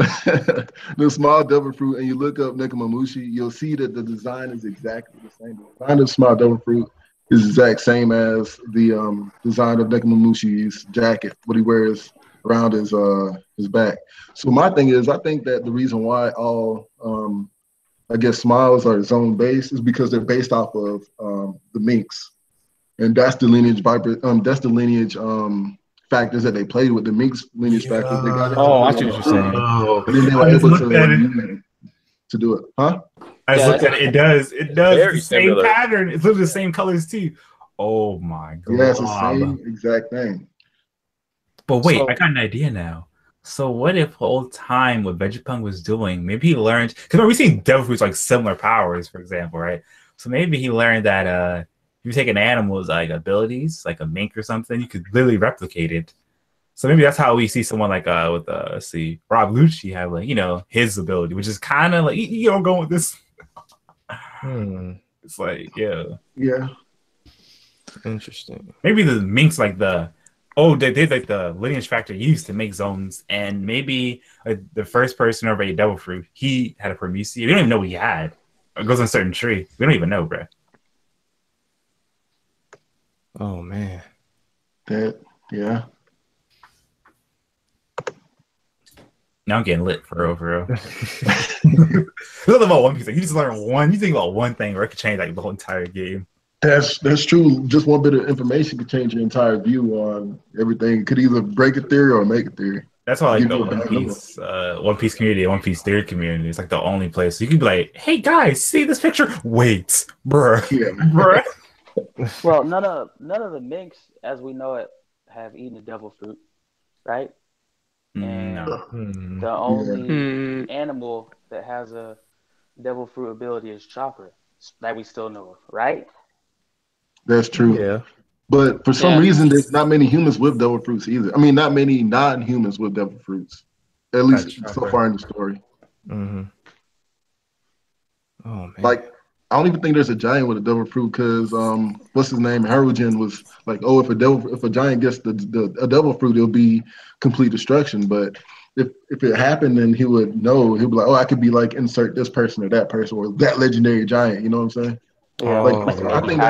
the small devil fruit and you look up Nekomamushi, you'll see that the design is exactly the same. The design of small devil fruit is the exact same as the design of Nekomamushi's jacket, what he wears around his back. So my thing is, I think that the reason why all I guess smiles are zone based is because they're based off of the minks, and that's the lineage factors that they played with. The minks lineage factors. They got I see what you're saying. And then they were able to do it, huh? I just looked at it. It does the same pattern. It's literally the same colors too. Oh my god! Yeah, it's the same exact thing. But wait, I got an idea now. So what if the whole time what Vegapunk was doing, maybe he learned, because we see devil fruits like similar powers, for example, right? So maybe he learned that if you take an animal's like abilities, like a mink or something, you could literally replicate it. So maybe that's how we see someone like with let's see, Rob Lucci have like, you know, his ability, which is kind of like you know going with this. It's like, yeah. Interesting. Maybe the minks like they did like the lineage factor used to make zones, and maybe the first person over a devil fruit, he had a Prometheus. We don't even know what he had. It goes on a certain tree. We don't even know, bro. Oh man. Yeah. Now I'm getting lit for real. Nothing about One Piece. Like, you just learn one. You think about one thing, or it could change like the whole entire game. That's true. Just one bit of information could change your entire view on everything. It could either break a theory or make a theory. That's why like the One Piece community, One Piece theory community, it's like the only place you could be like, "Hey guys, see this picture? Wait, bruh, bruh." Well, none of the minks, as we know it, have eaten a devil fruit, right? And the only animal that has a devil fruit ability is Chopper, that we still know of, right? That's true. Yeah. But for some reason, there's not many humans with devil fruits either. I mean, not many non-humans with devil fruits, at least so far in the story. Oh man! Like, I don't even think there's a giant with a devil fruit because what's his name? Harugen was like, oh, if a giant gets a devil fruit, it'll be complete destruction. But if it happened, then he would know. He'd be like, oh, I could be like insert this person or that person or that legendary giant. You know what I'm saying? Yeah, I think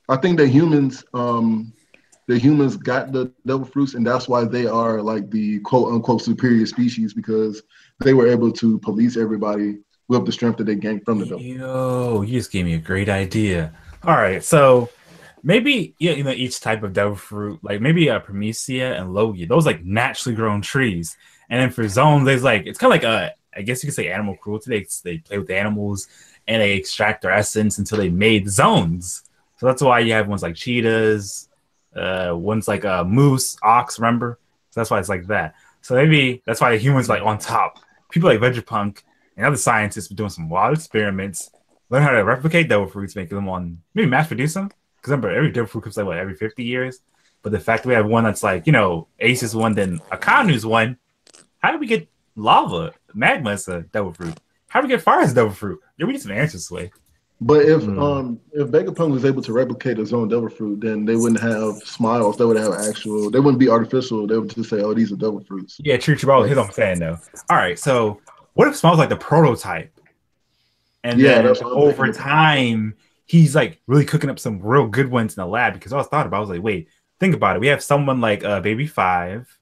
I think the humans got the devil fruits, and that's why they are like the quote unquote superior species, because they were able to police everybody with the strength that they gained from the devil. Yo, you just gave me a great idea. All right, so maybe you know each type of devil fruit, like maybe Promethea and Logia, those like naturally grown trees, and then for zones, there's like it's kind of like I guess you could say animal cruelty. They play with the animals and they extract their essence until they made zones. So that's why you have ones like cheetahs, ones like moose, ox, remember? So that's why it's like that. So maybe that's why the humans like on top. People like Vegapunk and other scientists were doing some wild experiments, learn how to replicate devil fruits, make them on maybe mass produce them. Because remember, every devil fruit comes like what every 50 years. But the fact that we have one that's like, you know, Ace's one, then Akanu's one. How do we get lava, magma as a devil fruit? How do we get fire as a devil fruit? Yeah, we need some answers, Sway. But if Vegapunk was able to replicate his own devil fruit, then they wouldn't have smiles. They would have actual. They wouldn't be artificial. They would just say, "Oh, these are devil fruits." Yeah, true. Here's what I'm saying though. All right, so what if Smiles like the prototype, and then over time he's like really cooking up some real good ones in the lab? Because I was thought about, I was like, wait, think about it. We have someone like Baby 5,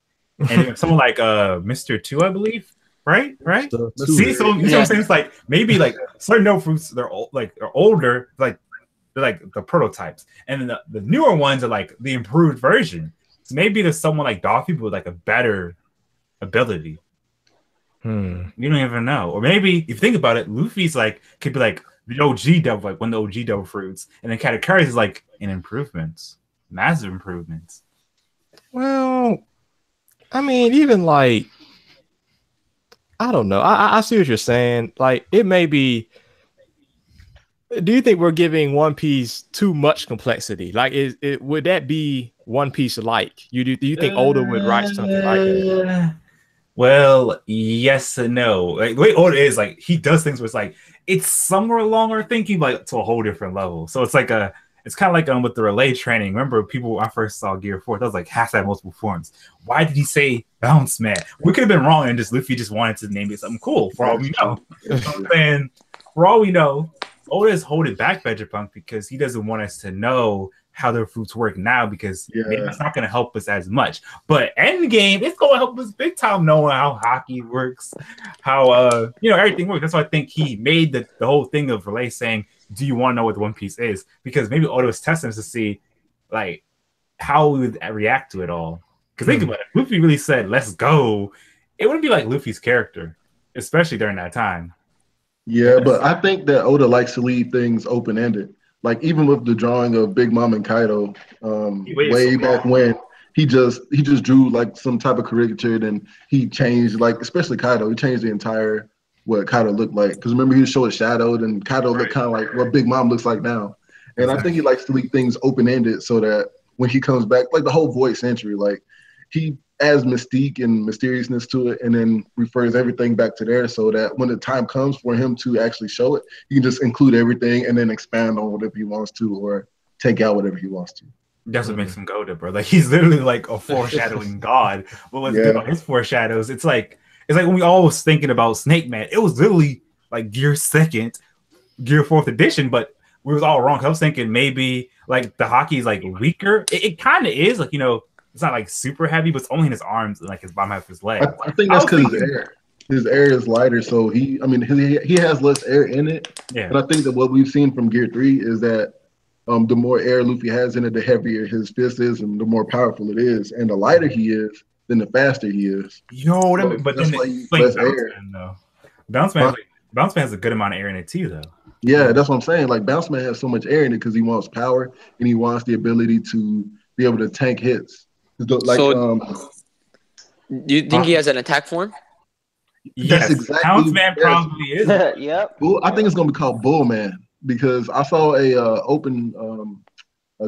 and someone like Mr. 2, I believe. Right. See, so you know what I'm saying? It's like maybe like certain devil fruits, they're older, like they're like the prototypes, and then the newer ones are like the improved version. So maybe there's someone like Dolphy with like a better ability. You don't even know. Or maybe if you think about it, Luffy's like could be like the OG devil, like one of the OG devil fruits, and then Katakuri is like an improvements, massive improvements. Well, I mean, even like. I don't know. I see what you're saying. Like, it may be. Do you think we're giving One Piece too much complexity? Like, would that be One Piece like? Do you think Oda would write something like that? Well, yes and no. Like the way Oda is, like he does things where it's like it's somewhere along our thinking, like to a whole different level. So it's like it's kind of like with the relay training. Remember, people when I first saw Gear 4, that was like has to have multiple forms. Why did he say bounce man? We could have been wrong, and just Luffy just wanted to name it something cool. For all we know, you know what I'm saying? For all we know, Oda is holding back Vegapunk because he doesn't want us to know how their fruits work now, because maybe it's not going to help us as much. But Endgame, it's going to help us big time knowing how hockey works, how everything works. That's why I think he made the whole thing of relay saying, do you want to know what the One Piece is? Because maybe Oda was testing us to see like how we would react to it all. Because think about it, Luffy really said, let's go. It wouldn't be like Luffy's character, especially during that time. Yeah, but I think that Oda likes to leave things open-ended. Like even with the drawing of Big Mom and Kaido way back when, he just drew like some type of caricature, and he changed, like, especially Kaido. He changed the entire what Kaido looked like. Because remember, he showed shadowed, and Kaido looked kind of like what Big Mom looks like now. And I think he likes to leave things open ended so that when he comes back, like the whole Void Century, like he adds mystique and mysteriousness to it, and then refers everything back to there, so that when the time comes for him to actually show it, he can just include everything and then expand on whatever he wants to, or take out whatever he wants to. That's what makes him goated, bro. Like he's literally like a foreshadowing god. But let's do his foreshadows. It's like when we all was thinking about Snake Man. It was literally like Gear 2nd, Gear 4th edition, but we was all wrong. I was thinking maybe like the hockey is like weaker. It kind of is, like, you know, it's not like super heavy, but it's only in his arms and like his bottom half of his leg. I think that's because his air is lighter, so he has less air in it. Yeah. But I think that what we've seen from Gear 3 is that the more air Luffy has in it, the heavier his fist is, and the more powerful it is. And the lighter he is, then the faster he is. But then it's like less air. Bounce Man has a good amount of air in it too, though. Yeah, that's what I'm saying. Like Bounce Man has so much air in it because he wants power and he wants the ability to be able to tank hits. Like, so, do you think he has an attack form? Yes, exactly. Bounce Man probably is. Yep. I think it's gonna be called Bull Man, because I saw a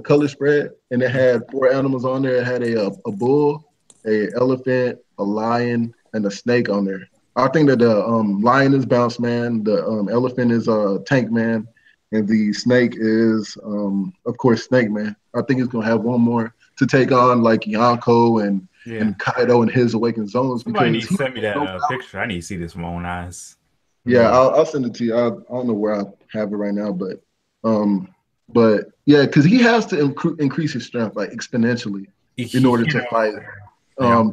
color spread, and it had 4 animals on there. It had a bull, a elephant, a lion, and a snake on there. I think that the lion is Bounce Man, the elephant is Tank Man, and the snake is of course Snake Man. I think it's gonna have one more to take on like Yonko and Kaido and his awakened zones. Somebody needs to send me that picture. I need to see this with my own eyes. Yeah, I'll send it to you. I don't know where I have it right now, but yeah, because he has to increase his strength like exponentially in order to fight.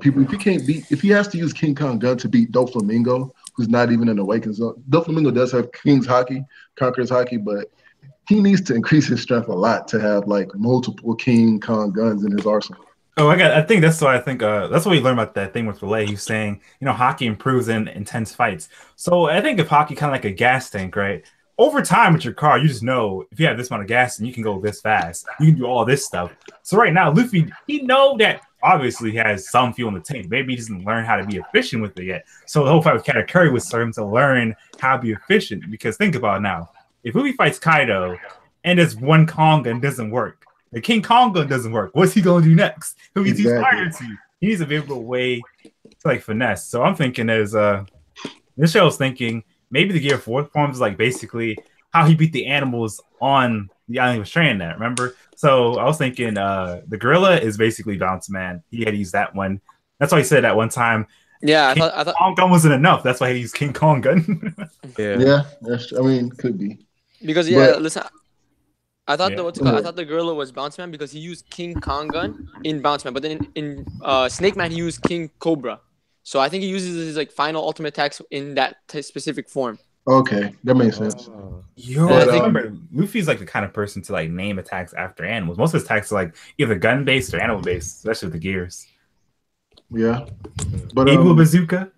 People, if he has to use King Kong Gun to beat Doflamingo, who's not even an awakened zone. Doflamingo does have King's Haki, Conqueror's Haki, but he needs to increase his strength a lot to have like multiple King Kong guns in his arsenal. Oh, I think that's what that's what we learned about that thing with Relay. He's saying, you know, Haki improves in intense fights. So I think if Haki kind of like a gas tank, right? Over time with your car, you just know if you have this amount of gas and you can go this fast, you can do all this stuff. So right now, Luffy, he know that obviously he has some fuel in the tank. Maybe he doesn't learn how to be efficient with it yet. So the whole fight with Katakuri was for him to learn how to be efficient. Because think about it now, if Luffy fights Kaido and this one Kong gun doesn't work, the King Kong gun doesn't work, what's he gonna do next? Who gets his fire to? He needs to be able to way to like finesse. So I'm thinking this show's thinking maybe the Gear 4 forms is like basically how he beat the animals on the island he was training at, remember? So I was thinking the gorilla is basically Bounce Man. He had to use that one. That's why he said at one time. Yeah, I thought Kong Gun wasn't enough. That's why he used King Kong Gun. Yeah, I mean, could be. Because listen, I thought I thought the gorilla was Bounce Man because he used King Kong Gun in Bounce Man, but then in Snake Man he used King Cobra. So I think he uses his like final ultimate attacks in that specific form. Okay, that makes sense. I remember Luffy's like the kind of person to like name attacks after animals. Most of his attacks are like either gun based or animal based, especially with the gears. Yeah, but Eagle Bazooka.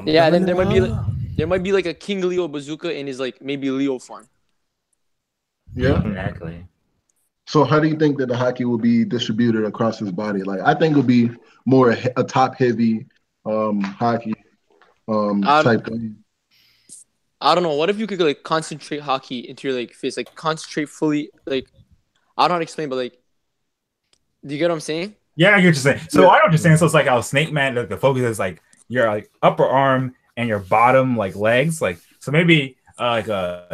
Yeah, then there might be like a King Leo Bazooka in his like maybe Leo form. Yeah, exactly. So how do you think that the Haki will be distributed across his body? Like, I think it'll be more a top heavy Haki type thing. I don't know. What if you could like concentrate Haki into your like fist, like concentrate fully? Like, I don't know how to explain, but like, do you get what I'm saying? Yeah, I get what you're saying. So I understand. So it's like how Snake Man, the focus is like your like upper arm and your bottom like legs. Like, so maybe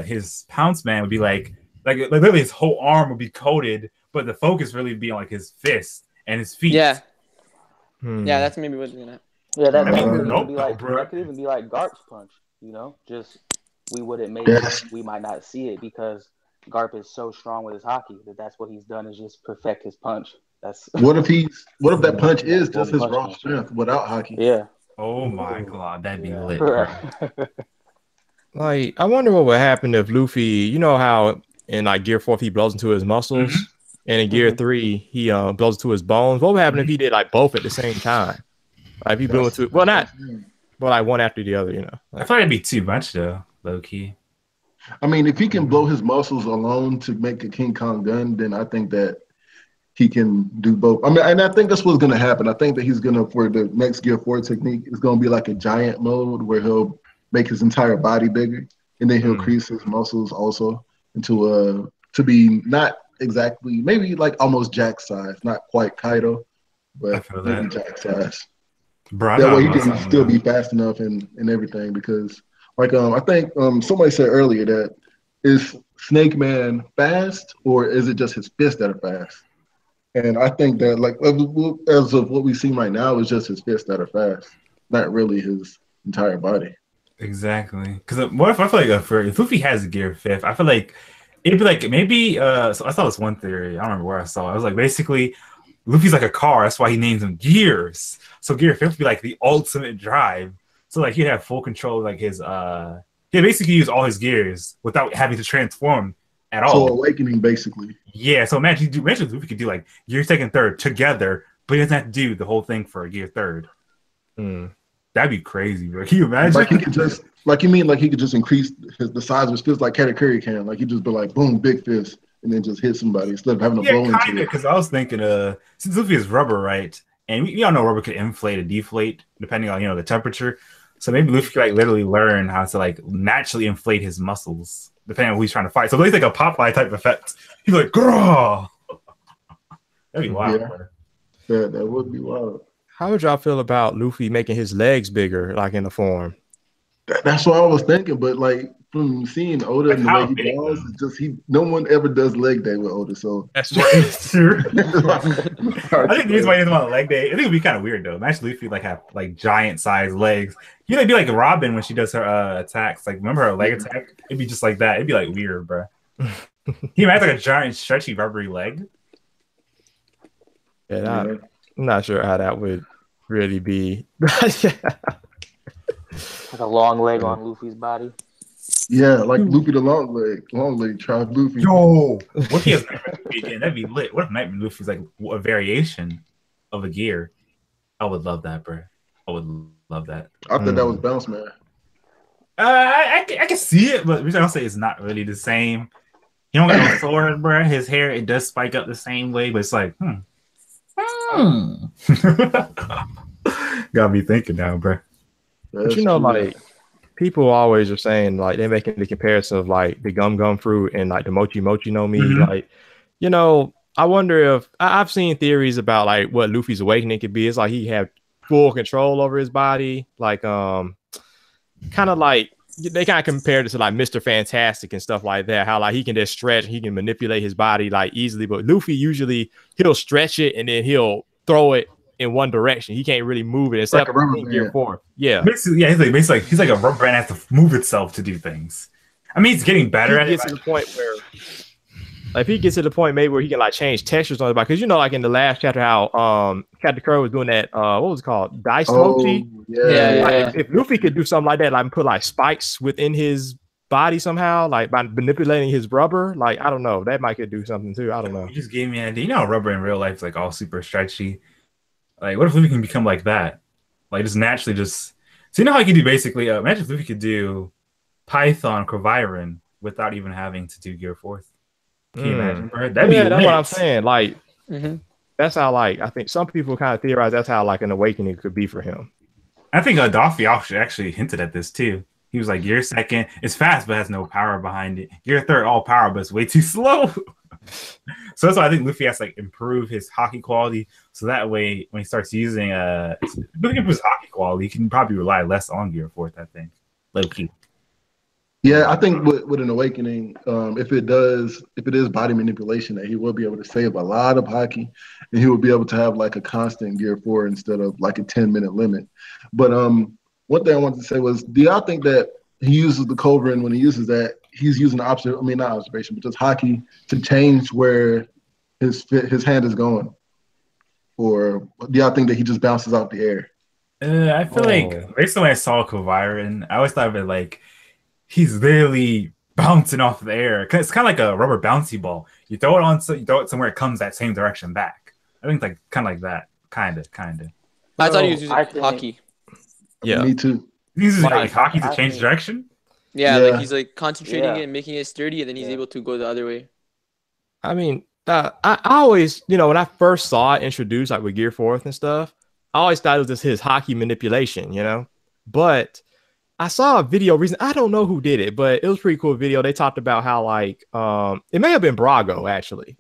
his Pounce Man would be like literally his whole arm would be coated, but the focus really would be on like his fist and his feet. Yeah. Yeah, that's maybe what's gonna. Yeah, that could even be like Garp's punch. You know, just we might not see it because Garp is so strong with his Haki that's what he's done is just perfect his punch. That's what if that punch is just his raw strength without Haki? Yeah. Oh my god, that'd be lit. Like, I wonder what would happen if Luffy, you know how in like Gear 4 he blows into his muscles, and in Gear 3 he blows into his bones. What would happen if he did like both at the same time? Like if he blew into but like one after the other, you know. Like, I thought it'd be too much though, low key. I mean, if he can blow his muscles alone to make a King Kong gun, then I think that he can do both. I mean, and I think that's what's going to happen. I think that he's going to, for the next Gear 4 technique, it's going to be like a giant mode where he'll make his entire body bigger, and then he'll increase his muscles also into to be not exactly, maybe like almost Jack size, not quite Kaido, but maybe Jack size. Bro, that way he can still be fast enough and everything, because like I think somebody said earlier that is Snake Man fast, or is it just his fists that are fast? And I think that like as of what we see right now, it's just his fists that are fast, not really his entire body. Exactly. Because what if I feel like if Luffy has a Gear 5th, I feel like it'd be like maybe so I saw this one theory. I don't remember where I saw it. I was like, basically Luffy's like a car, that's why he names them Gears. So Gear 5th would be like the ultimate drive. So like he'd have full control of like his he'd basically use all his gears without having to transform at all. So awakening basically. Yeah, so imagine Luffy could do like Gear 2nd, 3rd together, but he doesn't have to do the whole thing for a Gear 3rd. That'd be crazy, bro. Can you imagine? Like he could just, like you mean, like he could just increase the size of his fist like Katakuri can. Like he just be like, boom, big fist, and then just hit somebody instead of having to blow into it. Because I was thinking, since Luffy is rubber, right? And we all know rubber could inflate or deflate depending on the temperature. So maybe Luffy could like literally learn how to like naturally inflate his muscles depending on who he's trying to fight. So it's like a Popeye type effect. He's like, "Grrr!" That'd be wild. Yeah, that would be wild. How would y'all feel about Luffy making his legs bigger, like in the form? That's what I was thinking, but like from seeing Oda and the way he draws, it's just no one ever does leg day with Oda. So that's true. I think the reason why he doesn't want a leg day, I think it'd be kind of weird though. Imagine Luffy like have like giant sized legs. You know, it'd be like Robin when she does her attacks. Like remember her leg attack? It'd be just like that. It'd be like weird, bro. He might have like a giant stretchy rubbery leg. Yeah, I'm not sure how that would really be. Like a long leg on Luffy's body. Yeah, like Luffy the long leg, tribe Luffy. Yo, what if he has Nightmare Luffy again? That'd be lit. What if Nightmare Luffy's like a variation of a gear? I would love that, bro. I would love that. I thought that was Bounce Man. I can see it, but the reason I'll say it's not really the same. He don't got no sword, bro. His hair, it does spike up the same way, but it's like, Got me thinking now, bro. But you know, like people always are saying, like they're making the comparison of like the gum fruit and like the mochi no mi. Like, you know, I wonder if I've seen theories about like what Luffy's awakening could be. It's like he have full control over his body, like kind of like they kind of compared it to like Mr. Fantastic and stuff like that. How like he can just stretch, he can manipulate his body like easily, but Luffy usually he'll stretch it and then he'll throw it in one direction. He can't really move it except like in Gear 4. Yeah. Basically, yeah, he's like a rubber band has to move itself to do things. I mean, he's getting better at it. To the point where, like, if he gets to the point maybe where he can like change textures on his body, because you know, like in the last chapter, how Katakuri was doing that. What was it called? Dice mochi. Yeah. If Luffy could do something like that, like put like spikes within his body somehow, like by manipulating his rubber, like I don't know, that might could do something too. I don't know. You just gave me an idea. You know, rubber in real life is like all super stretchy. Like, what if Luffy can become like that? Like, just naturally just... So you know how he could do basically... imagine if Luffy could do Python Croviron without even having to do Gear 4th. Can you imagine, bro? That'd be that's lit. what I'm saying. Like, that's how, like, I think some people kind of theorize that's how, like, an awakening could be for him. I think Dolphy actually hinted at this, too. He was like, Gear 2nd, it's fast, but has no power behind it. Gear 3rd, all power, but it's way too slow. So that's why I think Luffy has to like improve his hockey quality, so that way when he starts using looking for his hockey quality, he can probably rely less on Gear 4th. I think, low key. Yeah, I think with an awakening, if it is body manipulation, that he will be able to save a lot of hockey, and he will be able to have like a constant Gear 4 instead of like a 10-minute limit. But one thing I wanted to say was, do y'all think that he uses the Culverin when he uses that? He's using not observation, but just hockey to change where his hand is going, or do y'all think that he just bounces off the air? I feel like based on when I saw Culverin, I always thought of it like he's literally bouncing off the air. It's kind of like a rubber bouncy ball. You throw it somewhere, it comes that same direction back. I think like kind of like that, kind of. I thought he was using hockey. Yeah, me too. He's using like hockey to change direction. Yeah, like he's like concentrating it and making it sturdy, and then he's able to go the other way. I mean, I always, when I first saw it introduced, like with Gear Forth and stuff, I always thought it was just his hockey manipulation, But I saw a video recently. I don't know who did it, but it was a pretty cool video. They talked about how it may have been Brago actually.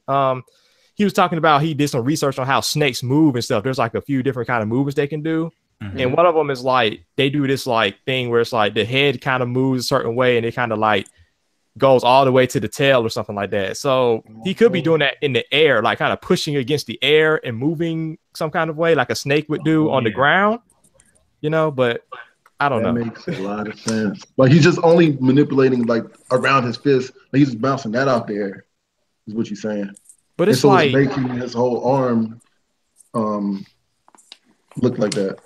He was talking about he did some research on how snakes move and stuff. There's like a few different kind of movements they can do. Mm-hmm. And one of them is like they do this like thing where it's like the head kind of moves a certain way and it kind of like goes all the way to the tail or something like that. So he could be doing that in the air, like kind of pushing against the air and moving some kind of way like a snake would do on the ground, but I don't know. That makes a lot of sense. Like he's just only manipulating like around his fist. Like he's just bouncing that out there is what you're saying. But it's like it's making his whole arm look like that.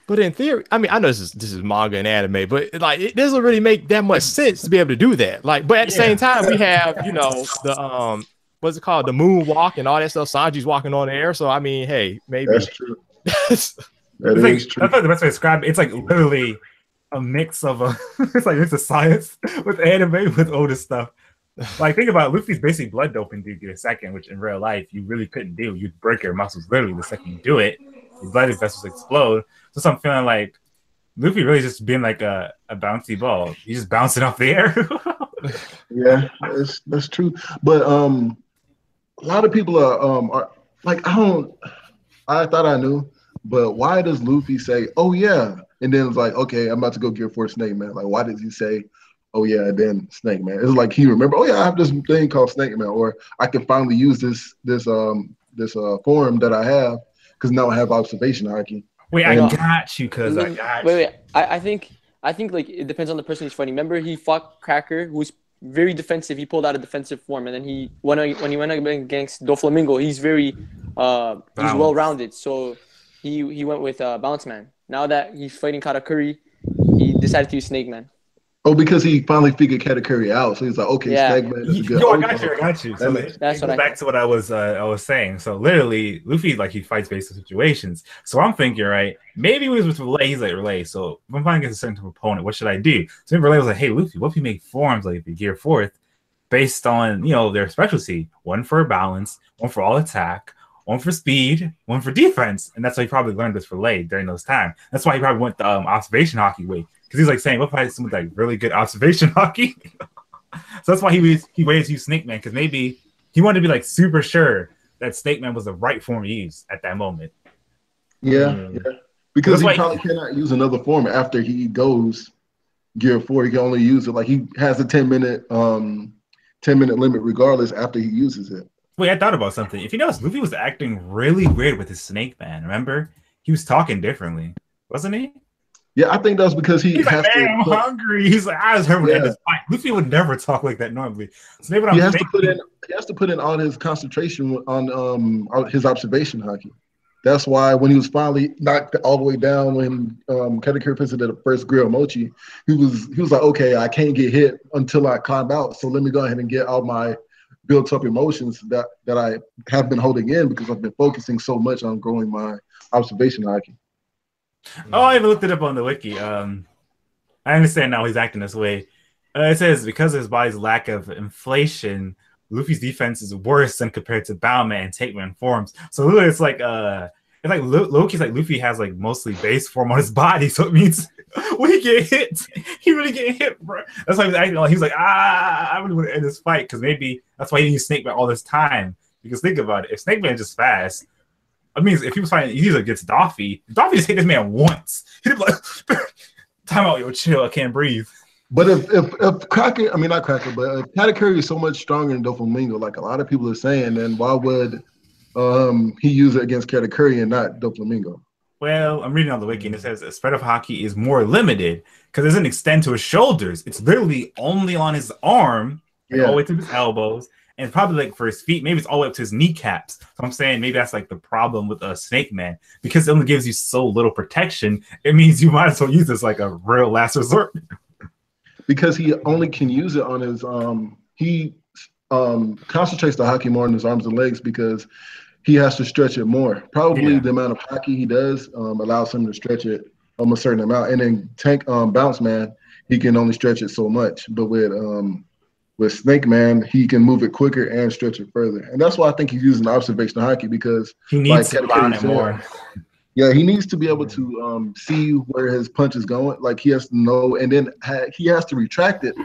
But in theory, I mean, I know this is manga and anime, but like it doesn't really make that much sense to be able to do that. Like, but at the same time, we have the what's it called, the moonwalk and all that stuff. Sanji's walking on the air, so I mean, hey, maybe that's true. That is true. That's like the best way to describe it. It's like literally a mix of it's like it's a science with anime with older stuff. Like think about it, Luffy's basically blood doping dude in a second, which in real life you really couldn't do. You'd break your muscles literally the second you do it. Your blood vessels explode. So I'm feeling like Luffy really just being like a bouncy ball. He's just bouncing off the air. Yeah, that's true. But a lot of people are like, I thought I knew, but why does Luffy say, "Oh yeah," and then it's like, okay, I'm about to go Gear Force Snake Man. Like, why does he say, "Oh yeah," and then Snake Man? It's like he remember, "Oh yeah, I have this thing called Snake Man," or I can finally use this form that I have because now I have observation haki. Wait, I got you, cuz I got you. Wait. I think like it depends on the person he's fighting. Remember, he fought Cracker, who was very defensive. He pulled out a defensive form, and then when he went against Doflamingo, he's very he's well rounded. So he went with Bounce Man. Now that he's fighting Katakuri, he decided to use Snake Man. Oh, because he finally figured Katakuri out, so he's like, okay, Snake Man is good. Yo, I got you. So that's what back to what I was saying. So literally, Luffy like he fights based on situations. So I'm thinking, right? Maybe he was with Relay. He's like Relay. So if I'm fighting against a certain type of opponent, what should I do? So maybe Relay was like, hey Luffy, what if you make forms like the Gear Forth based on their specialty? One for balance, one for all attack, one for speed, one for defense, and that's why he probably learned this Relay during those times. That's why he probably went the observation haki way. Because he's like saying, what if I had someone with like really good observation haki? So that's why he waited to use Snake Man, because maybe he wanted to be like super sure that Snake Man was the right form to use at that moment. Yeah. Because he probably cannot use another form after he goes Gear 4. He can only use it like he has a 10-minute limit regardless after he uses it. Wait, I thought about something. If you notice, Luffy was acting really weird with his Snake Man. Remember, he was talking differently, wasn't he? Yeah, I think that's because he's like, man, I'm hungry. He's like, I was hungry at this fight. Luffy would never talk like that normally. So maybe he has to put in all his concentration on his observation haki. That's why when he was finally knocked all the way down when Katakuri presented the first Grill Mochi, he was like, okay, I can't get hit until I climb out. So let me go ahead and get all my built up emotions that I have been holding in because I've been focusing so much on growing my observation haki. Oh, I even looked it up on the wiki. I understand now he's acting this way. It says because of his body's lack of inflation, Luffy's defense is worse than compared to Bowman and Takeman forms. So literally, it's like Loki's like Luffy has like mostly base form on his body, so it means when he get hit, he really get hit, bro. That's why he was acting like he was like, I really want to end this fight because maybe that's why he used Snake Man all this time. Because think about it, if Snake Man is just fast. I mean, if he was fighting either against Doffy just hit this man once. He'd be like, time out, yo, chill, I can't breathe. But if Cracker, I mean not Cracker, but if Katakuri is so much stronger than Doflamingo, like a lot of people are saying, then why would he use it against Katakuri and not Doflamingo? Well, I'm reading on the wiki and it says a spread of haki is more limited because it doesn't extend to his shoulders. It's literally only on his arm, all the way to his elbows. And probably like for his feet, maybe it's all the way up to his kneecaps. So I'm saying maybe that's like the problem with a Snake Man because it only gives you so little protection. It means you might as well use this like a real last resort. Because he only can use it on his he concentrates the haki more on his arms and legs because he has to stretch it more. Probably the amount of haki he does allows him to stretch it a certain amount. And then Bounce Man, he can only stretch it so much. But with with Snake Man, he can move it quicker and stretch it further. And that's why I think he's using observational haki, because he needs to rely on it more. Yeah, he needs to be able to see where his punch is going. Like, he has to know, and then he has to retract it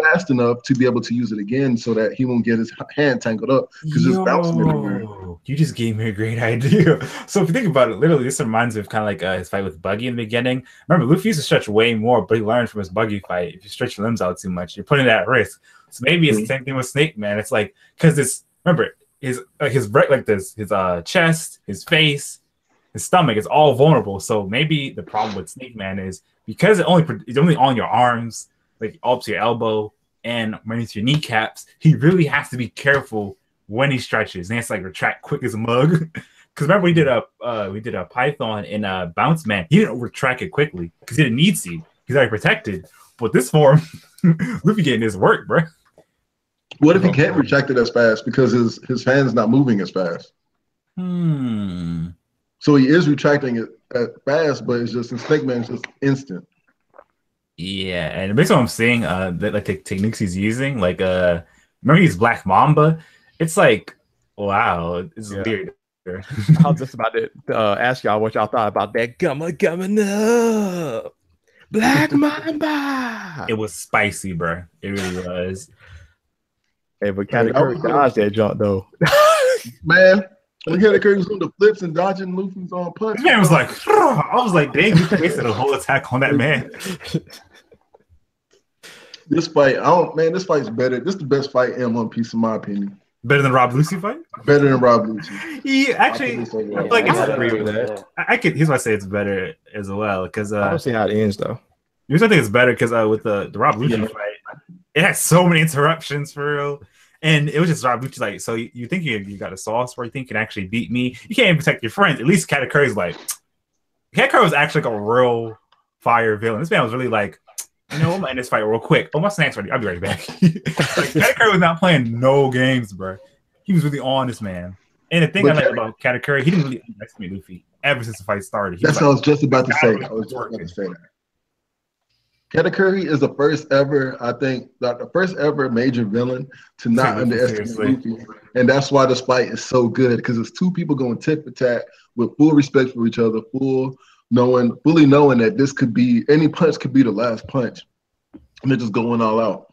fast enough to be able to use it again so that he won't get his hand tangled up because it's bouncing everywhere. You just gave me a great idea. So if you think about it, literally, this reminds me of kind of like his fight with Buggy in the beginning. Remember, Luffy used to stretch way more, but he learned from his Buggy fight. If you stretch your limbs out too much, you're putting it at risk. So maybe it's the same thing with Snake Man. It's like, because this, remember, his chest, his face, his stomach is all vulnerable. So maybe the problem with Snake Man is because it's only on your arms, like up to your elbow and underneath your kneecaps, he really has to be careful when he stretches. And he has to like retract quick as a mug. Because remember we did a Python in Bounce Man. He didn't retract it quickly because he didn't need to. He's already protected. But this form, Luffy getting his work, bro. What if he can't retract it as fast because his hand's not moving as fast? So he is retracting it fast, but it's just in Snake Man, it's just instant. Yeah, and based on what I'm seeing, that like the techniques he's using, like remember he's Black Mamba? It's like, wow, it's weird. I was just about to ask y'all what y'all thought about that coming up. Black Mamba. It was spicy, bro. It really was. Hey, but Katakuri dodged that jump though. Man, when Katakuri was doing the flips and dodging Luffy's on punch, this man was like, I was like, dang, you wasted a whole attack on that man. This fight, this fight's better. This is the best fight in One Piece, in my opinion. Better than Rob Lucy fight? Better than Rob Lucy. He actually, I agree with that. Here's why I say it's better as well. Because I don't see how it ends though. Here's why I think it's better because with the Rob Lucy fight, it had so many interruptions for real. And it was just Rob Lucci like, so you think you got a sauce where you think you can actually beat me? You can't even protect your friends. At least Katakuri's like, Katakuri was actually like a real fire villain. This man was really like, I'm gonna end this fight real quick. Oh, my snack's ready. I'll be right back. Like, Katakuri was not playing no games, bro. He was really on this man. And the thing I like about Katakuri, he didn't really underestimate Luffy ever since the fight started. That's what I was just about to say. That. Katakuri is the first ever, I think, the first ever major villain to not underestimate Luffy. And that's why this fight is so good, because it's two people going tit for tat with full respect for each other, fully knowing that this could be, any punch could be the last punch. And they're just going all out.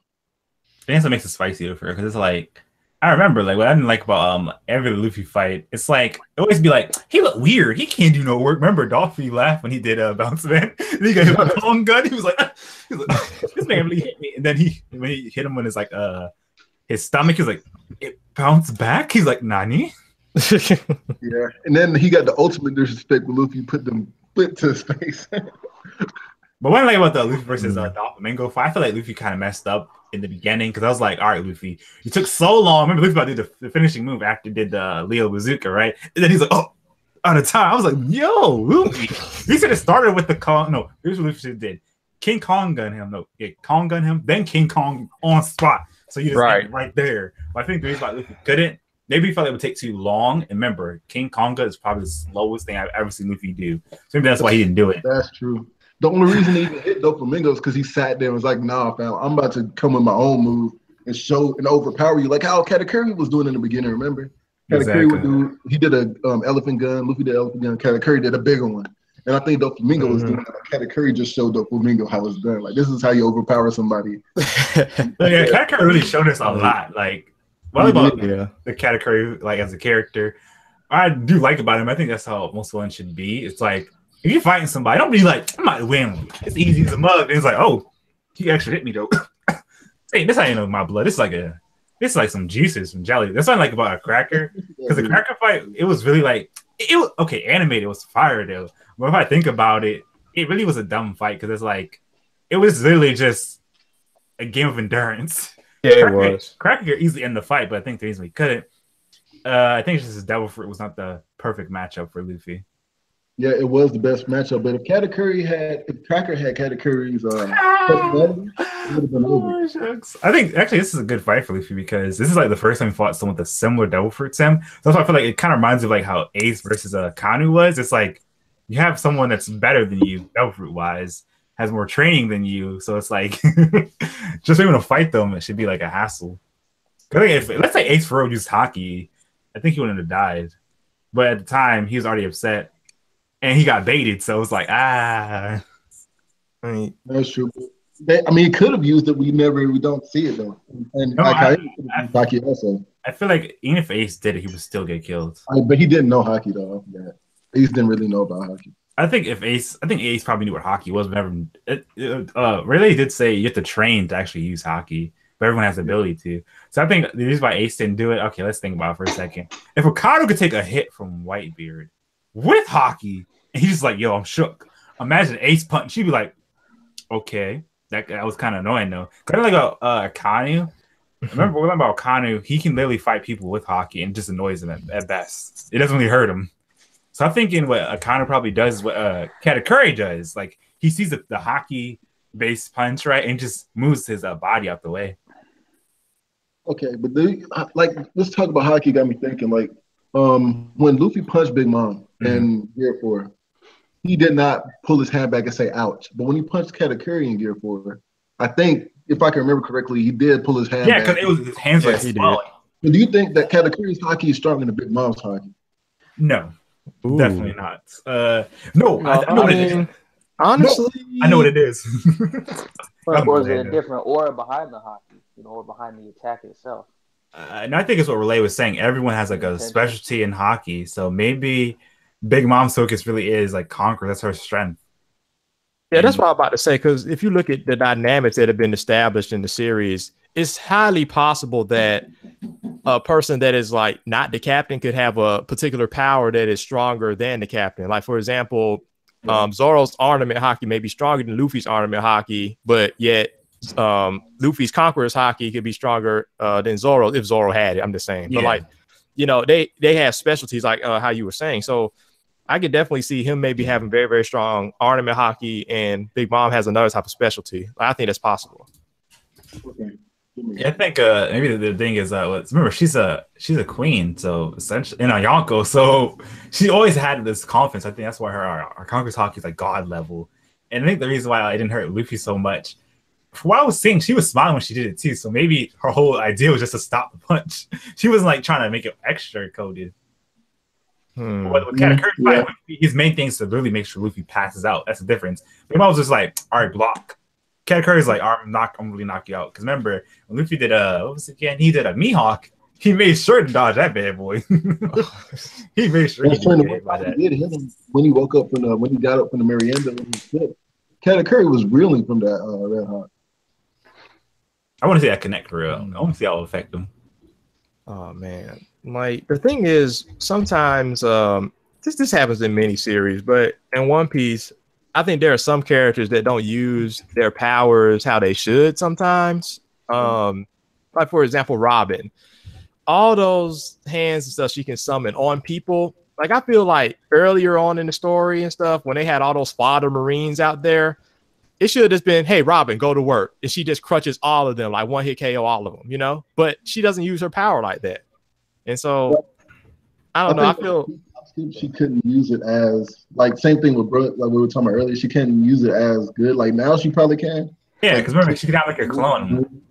That's what makes it spicy for, because it's like, I remember like what I didn't like about every Luffy fight. It's like it always be like he looked weird. He can't do no work. Remember Dolphy laughed when he did Bounce Man. And he got hit with a long gun. He was like, this man really hit me. And then when he hit him on his like his stomach, he was like, it bounced back. He's like, Nani? Yeah. And then he got the ultimate disrespect when Luffy put them flip to his face. But one thing about the Luffy versus Doflamingo fight, I feel like Luffy kind of messed up in the beginning because I was like, all right, Luffy, you took so long. Remember, Luffy about to do the finishing move after did the Leo Bazooka, right? And then he's like, oh, out of time. I was like, yo, Luffy. He should have started with the Kong. No, here's what Luffy should have did. King Kong gun him. No, yeah, Kong gun him, then King Kong on spot. So you just right there. But I think the reason why Luffy couldn't, maybe he felt it would take too long. And remember, King Konga is probably the slowest thing I've ever seen Luffy do. So maybe that's why he didn't do it. That's true. The only reason he even hit Doflamingo is because he sat there and was like, nah, fam, I'm about to come with my own move and show and overpower you. Like how Katakuri was doing in the beginning, remember? Katakuri would do, he did a elephant gun, Luffy did elephant gun, Katakuri did a bigger one. And I think Doflamingo was doing that. Katakuri just showed Doflamingo how it's done. Like, this is how you overpower somebody. Yeah, Katakuri really showed us a lot. Like, about the Katakuri, like, as a character, I do like about him. I think that's how most villains should be. It's like, if you're fighting somebody, don't be like, I might win. It's easy as a mug. And it's like, oh, he actually hit me though. Hey, this ain't my blood. This is like some juices from jelly. That's what I like about a cracker. Because the cracker fight, it was really like, it was okay, animated, it was fire though. But if I think about it, it really was a dumb fight because it's like, it was literally just a game of endurance. Yeah, it was. Cracker could easily end the fight, but I think the reason we couldn't, I think it's just his Devil Fruit was not the perfect matchup for Luffy. Yeah, it was the best matchup. But if Cracker had Katakuri's it would have been over. I think actually this is a good fight for Luffy because this is like the first time he fought someone with a similar Devil Fruit to him. So that's why I feel like it kind of reminds me of like how Ace versus Kanu was. It's like you have someone that's better than you, Devil Fruit wise, has more training than you. So it's like just even to fight them, it should be like a hassle. If let's say Ace for real used Haki, I think he wouldn't have died. But at the time, he was already upset, and he got baited. So it was like, I mean, that's true. I mean, he could have used it. We don't see it though. And no, Haki also. I feel like even if Ace did it, he would still get killed. But he didn't know Haki though. Yeah. Ace didn't really know about Haki. I think Ace probably knew what Haki was. Rayleigh did say you have to train to actually use Haki, but everyone has the ability to. So I think the reason why Ace didn't do it. Okay, let's think about it for a second. If Okada could take a hit from Whitebeard with Haki, and he's just like, "Yo, I'm shook." Imagine Ace punch. She'd be like, "Okay." That was kind of annoying though. Kind of like Kanu. Remember we're talking about Kanu? He can literally fight people with Haki and just annoys them at best. It doesn't really hurt him. So I'm thinking what Kanu probably does is what Katakuri does. Like he sees the Haki base punch right and just moves his body out the way. Okay, but let's talk about Haki. Got me thinking like when Luffy punched Big Mom in Gear 4. He did not pull his hand back and say "ouch," but when he punched Katakuri in Gear 4, I think if I can remember correctly, he did pull his hand. Yeah, because it was his hands like swelling. But do you think that Katakuri's Haki is stronger than Big Mom's Haki? No, definitely not. No, I know what it is. Honestly, I know what it is. Or is it a different aura behind the Haki, or behind the attack itself? And I think it's what Relay was saying. Everyone has like a specialty in Haki, so maybe Big Mom's focus really is like Conquer. That's her strength. Yeah, that's what I'm about to say. Because if you look at the dynamics that have been established in the series, it's highly possible that a person that is like not the captain could have a particular power that is stronger than the captain. Like for example, Zoro's ornament Haki may be stronger than Luffy's ornament Haki, but yet Luffy's Conqueror's Haki could be stronger than Zoro if Zoro had it. I'm just saying, but like they have specialties like how you were saying. So I could definitely see him maybe having very, very strong ornament Haki, and Big Mom has another type of specialty. I think that's possible. Yeah, I think maybe the thing is remember she's a queen, so essentially in a Yonko, so she always had this confidence. I think that's why her Conqueror's Haki is like god level, and I think the reason why I didn't hurt Luffy so much, for what I was seeing, she was smiling when she did it too. So maybe her whole idea was just to stop the punch. She wasn't like trying to make it extra coded. With Katakuri, his main thing is to really make sure Luffy passes out. That's the difference. Big Mom was just like, all right, block. Katakuri's like, I'm really knock you out. Because remember, when Luffy did what was it again? He did a Mihawk. He made sure to dodge that bad boy. He made sure he did hit by that. When he woke up when he got up from the Marienda when he slipped, Katakuri was reeling from that red hot. I want to see that connect for real. I want to see how it'll affect him. Oh man. Like the thing is, sometimes this happens in many series, but in One Piece, I think there are some characters that don't use their powers how they should sometimes. Like for example, Robin. All those hands and stuff she can summon on people. Like I feel like earlier on in the story and stuff, when they had all those fodder Marines out there, it should have just been, hey, Robin, go to work. And she just crutches all of them, like one hit KO all of them, you know? But she doesn't use her power like that. And so, I don't know. I feel she couldn't use it as, like, same thing with Brooke, like we were talking about earlier. She couldn't use it as good. Like, now she probably can. Yeah, because remember, she could have, like, a clone.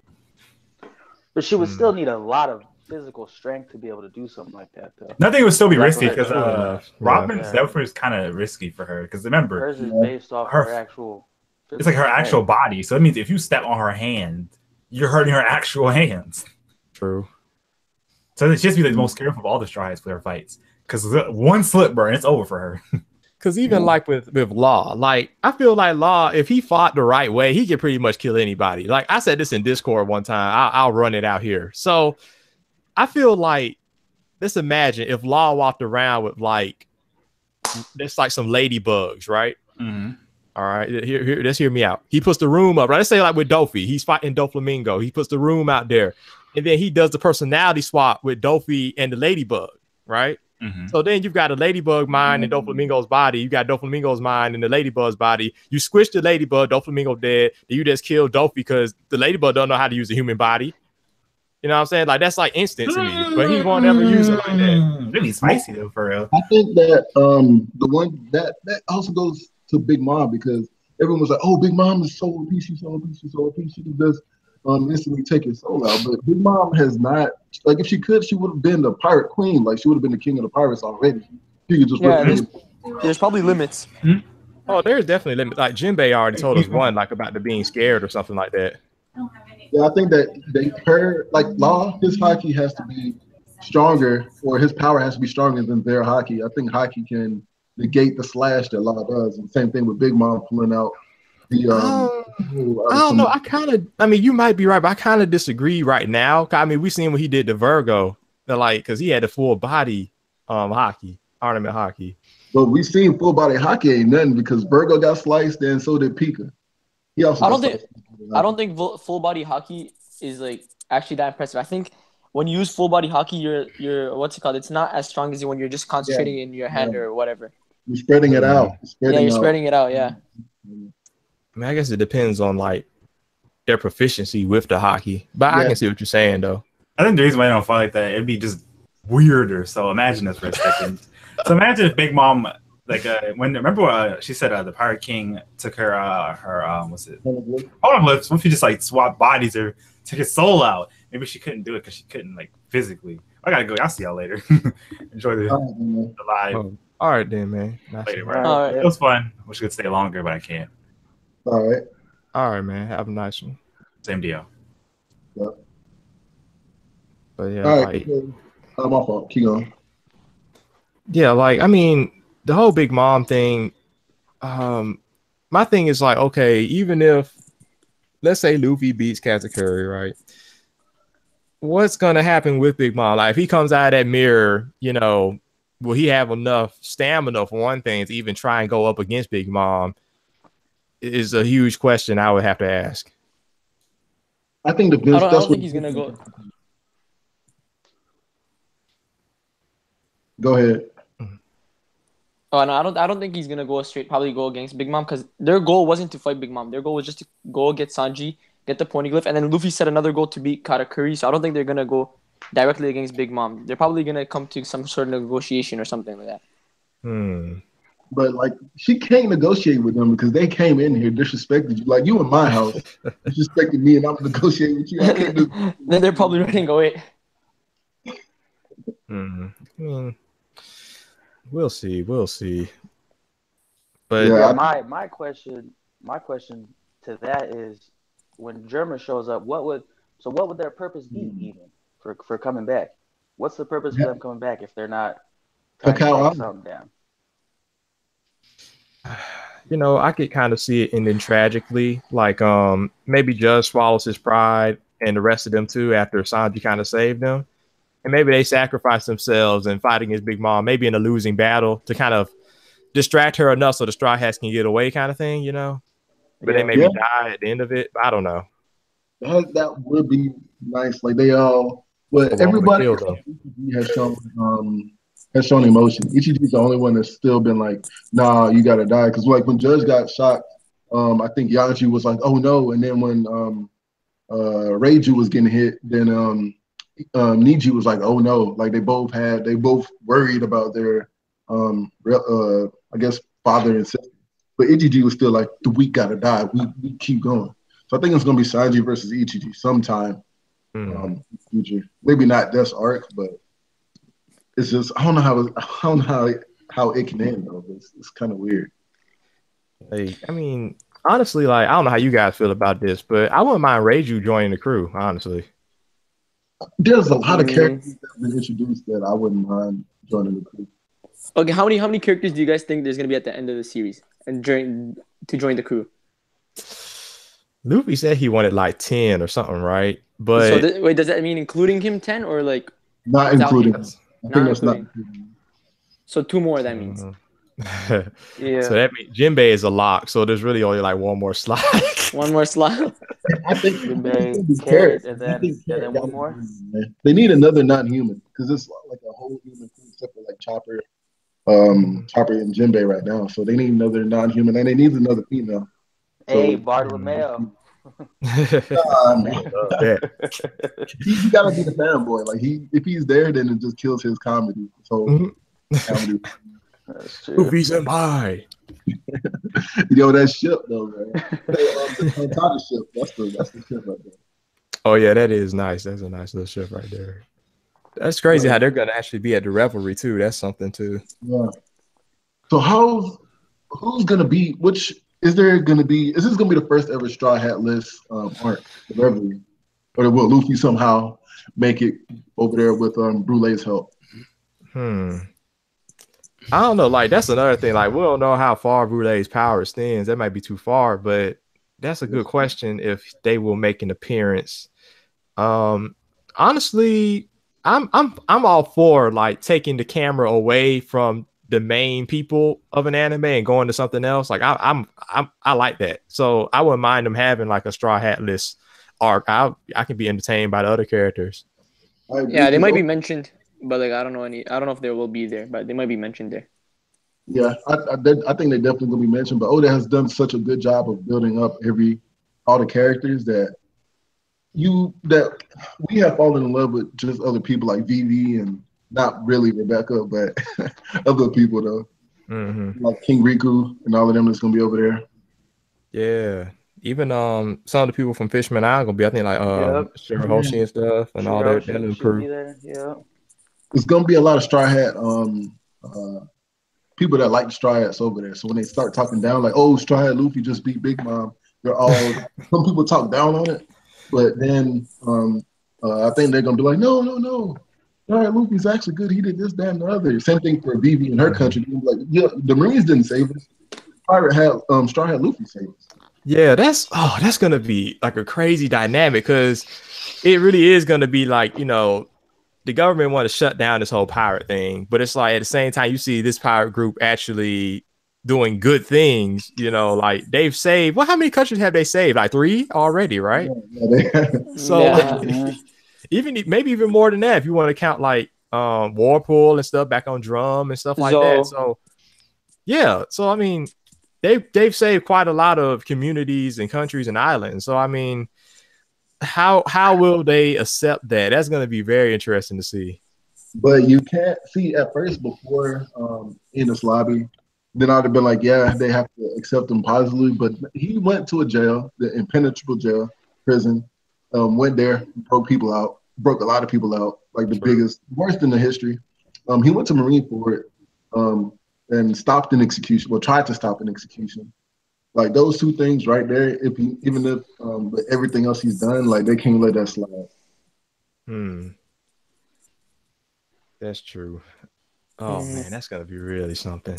But she would still need a lot of physical strength to be able to do something like that, though. Nothing would still be risky because Robin's definitely is kind of risky for her. Because remember, hers is based off her actual. It's like her actual body. So it means if you step on her hand, you're hurting her actual hands. True. So she has to be the most careful of all the Straw Hats for her fights. Because one slip burn, it's over for her. Because even like with Law, like I feel like Law, if he fought the right way, he could pretty much kill anybody. Like I said this in Discord one time. I'll run it out here. So I feel like, let's imagine if Law walked around with like, it's like some ladybugs, right? Mm-hmm. All right, here, let's hear me out. He puts the room up, right? Let's say like with Dofi, he's fighting Doflamingo. He puts the room out there, and then he does the personality swap with Dofi and the ladybug, right? Mm-hmm. So then you've got a ladybug mind in Doflamingo's body. You got Doflamingo's mind in the ladybug's body. You switch the ladybug, Doflamingo dead. Then you just kill Dofi because the ladybug don't know how to use a human body. You know what I'm saying? Like that's like instant to me, but he won't ever use it like that. Really spicy though, for real. I think that the one that also goes to Big Mom because everyone was like, "Oh, Big Mom is so OP, she's so OP, she's so OP, she can just instantly take his soul out." But Big Mom has not. Like, if she could, she would have been the pirate queen. Like, she would have been the king of the pirates already. She could just there's probably limits. Oh, there's definitely limits. Like Jinbei already told us one, like about the being scared or something like that. Yeah, I think that her, like Law, his haki has to be stronger, or his power has to be stronger than their haki. I think haki can negate the slash that Law does. And same thing with Big Mom pulling out the. I don't know. I mean, you might be right, but I kind of disagree right now. I mean, we seen what he did to Virgo, because he had the full body haki, ornament haki. But we seen full body haki ain't nothing, because Virgo got sliced and so did Pika. He also. I don't think full body haki is like actually that impressive. I think when you use full body haki, you're what's it called? It's not as strong as when you're just concentrating in your hand or whatever. You're spreading it out. You're spreading it out. Yeah. I mean, I guess it depends on like their proficiency with the haki, but I can see what you're saying though. I think the reason why I don't fight like that, it'd be just weirder. So imagine this for a second. So imagine if Big Mom, like, remember she said the Pirate King took her what's it? Hologlyphs. What if you just like swap bodies or took his soul out? Maybe she couldn't do it because she couldn't like physically. I gotta go. I'll see y'all later. Enjoy the live. Oh, all right then, man. Later, right? It was fun. Wish I could stay longer, but I can't. All right, man. Have a nice one. Same deal. Yeah. But yeah, all right. My fault. Keep going. Yeah, like I mean, the whole Big Mom thing. My thing is like, okay, even if let's say Luffy beats Katakuri, right? What's gonna happen with Big Mom? Like, if he comes out of that mirror, will he have enough stamina for one thing to even try and go up against Big Mom? Is a huge question I would have to ask. I think I don't think he's gonna go. Go ahead. Oh no, I don't think he's gonna go straight. Probably go against Big Mom because their goal wasn't to fight Big Mom. Their goal was just to go get Sanji, get the Poneglyph, and then Luffy set another goal to beat Katakuri. So I don't think they're gonna go directly against Big Mom. They're probably gonna come to some sort of negotiation or something like that. But like, she can't negotiate with them because they came in here, disrespected you. Like, you in my house, disrespected me, and I'm negotiating with you. I can't do. Then they're probably ready to go wait. We'll see. But yeah, my question to that is, when German shows up, what would their purpose be even for coming back? What's the purpose for them coming back if they're not trying to take something down? I could kind of see it ending tragically. Like, maybe Judge swallows his pride and the rest of them too after Sanji kind of saved them. And maybe they sacrifice themselves and fight against Big Mom, maybe in a losing battle to kind of distract her enough so the Straw Hats can get away kind of thing, But they maybe die at the end of it. I don't know. That would be nice. Like, they all, but everybody has shown emotion. Ichiji's the only one that's still been like, nah, you gotta die. Because like when Judge got shocked, I think Yanji was like, oh no. And then when Reiju was getting hit, then Niji was like, oh no. Like they both worried about their I guess father and sister. But Ichiji was still like, the weak gotta die. We keep going. So I think it's gonna be Sanji versus Ichiji sometime in the future. Maybe not this arc, but it's just I don't know how it can end though. It's kind of weird. Like, I mean, honestly, like I don't know how you guys feel about this, but I wouldn't mind Reiju joining the crew. Honestly, there's a lot of characters that have been introduced that I wouldn't mind joining the crew. Okay, how many characters do you guys think there's gonna be at the end of the series and to join the crew? Luffy said he wanted like 10 or something, right? But so wait, does that mean including him 10 or like not including? I think that's not. So 2 more. That means. Yeah. So that means Jinbei is a lock. So there's really only like one more slot. One more slot. I think Jinbei, Carrot, and then one more. They need another non-human because it's like a whole human crew except for like Chopper and Jinbei right now. So they need another non-human and they need another female. Hey, Bartolomeo. You gotta be the fanboy. Like if he's there, then it just kills his comedy. So comedy. That's true. Luffy senpai. Yo, that ship though, man. The Kentama ship. That's the ship right there. Oh yeah, that is nice. That's a nice little ship right there. That's crazy how they're gonna actually be at the revelry too. That's something too. Yeah. So who's gonna be? Which is there gonna be? Is this gonna be the first ever Straw Hat list arc, the revelry, or will Luffy somehow make it over there with Brulee's help? I don't know. Like that's another thing. Like we don't know how far Brulee's power extends. That might be too far, but that's a good question. If they will make an appearance, honestly, I'm all for like taking the camera away from the main people of an anime and going to something else. Like I like that. So I wouldn't mind them having like a Straw Hat list arc. I can be entertained by the other characters. Yeah, they might be mentioned. But like I don't know if they will be there, but they might be mentioned there. Yeah, I think they definitely will be mentioned. But Oda has done such a good job of building up all the characters that we have fallen in love with just other people like Vivi and not really Rebecca, but other people though, like King Riku and all of them that's gonna be over there. Yeah. Even some of the people from Fishman Island gonna be, I think, like Shirahoshi and stuff and all that little crew. Yeah. There's gonna be a lot of Straw Hat people that like the Straw Hats over there. So when they start talking down, like, oh, Straw Hat Luffy just beat Big Mom, some people talk down on it, but then I think they're gonna be like, no, Straw Hat Luffy's actually good. He did this, that, and the other. Same thing for Vivi in her country. Like, yeah, the Marines didn't save us. Straw Hat Luffy saved us. Yeah, that's gonna be like a crazy dynamic because it really is gonna be like, the government want to shut down this whole pirate thing, but it's like at the same time you see this pirate group actually doing good things. Like they've saved. Well, how many countries have they saved? Like 3 already, right? Maybe even more than that if you want to count like Warpool and stuff back on Drum and stuff like that. So yeah, so I mean, they've saved quite a lot of communities and countries and islands. So I mean, how will they accept that? That's going to be very interesting to see. But you can't see at first before in this lobby. Then I'd have been like, yeah, they have to accept him positively. But he went to a jail, the impenetrable jail, prison. Went there, broke a lot of people out, like the biggest, worst in the history. He went to Marine for it and stopped an execution. Well, tried to stop an execution. Like those two things right there, but everything else he's done, like they can't let that slide. That's true. Oh man, that's gonna be really something.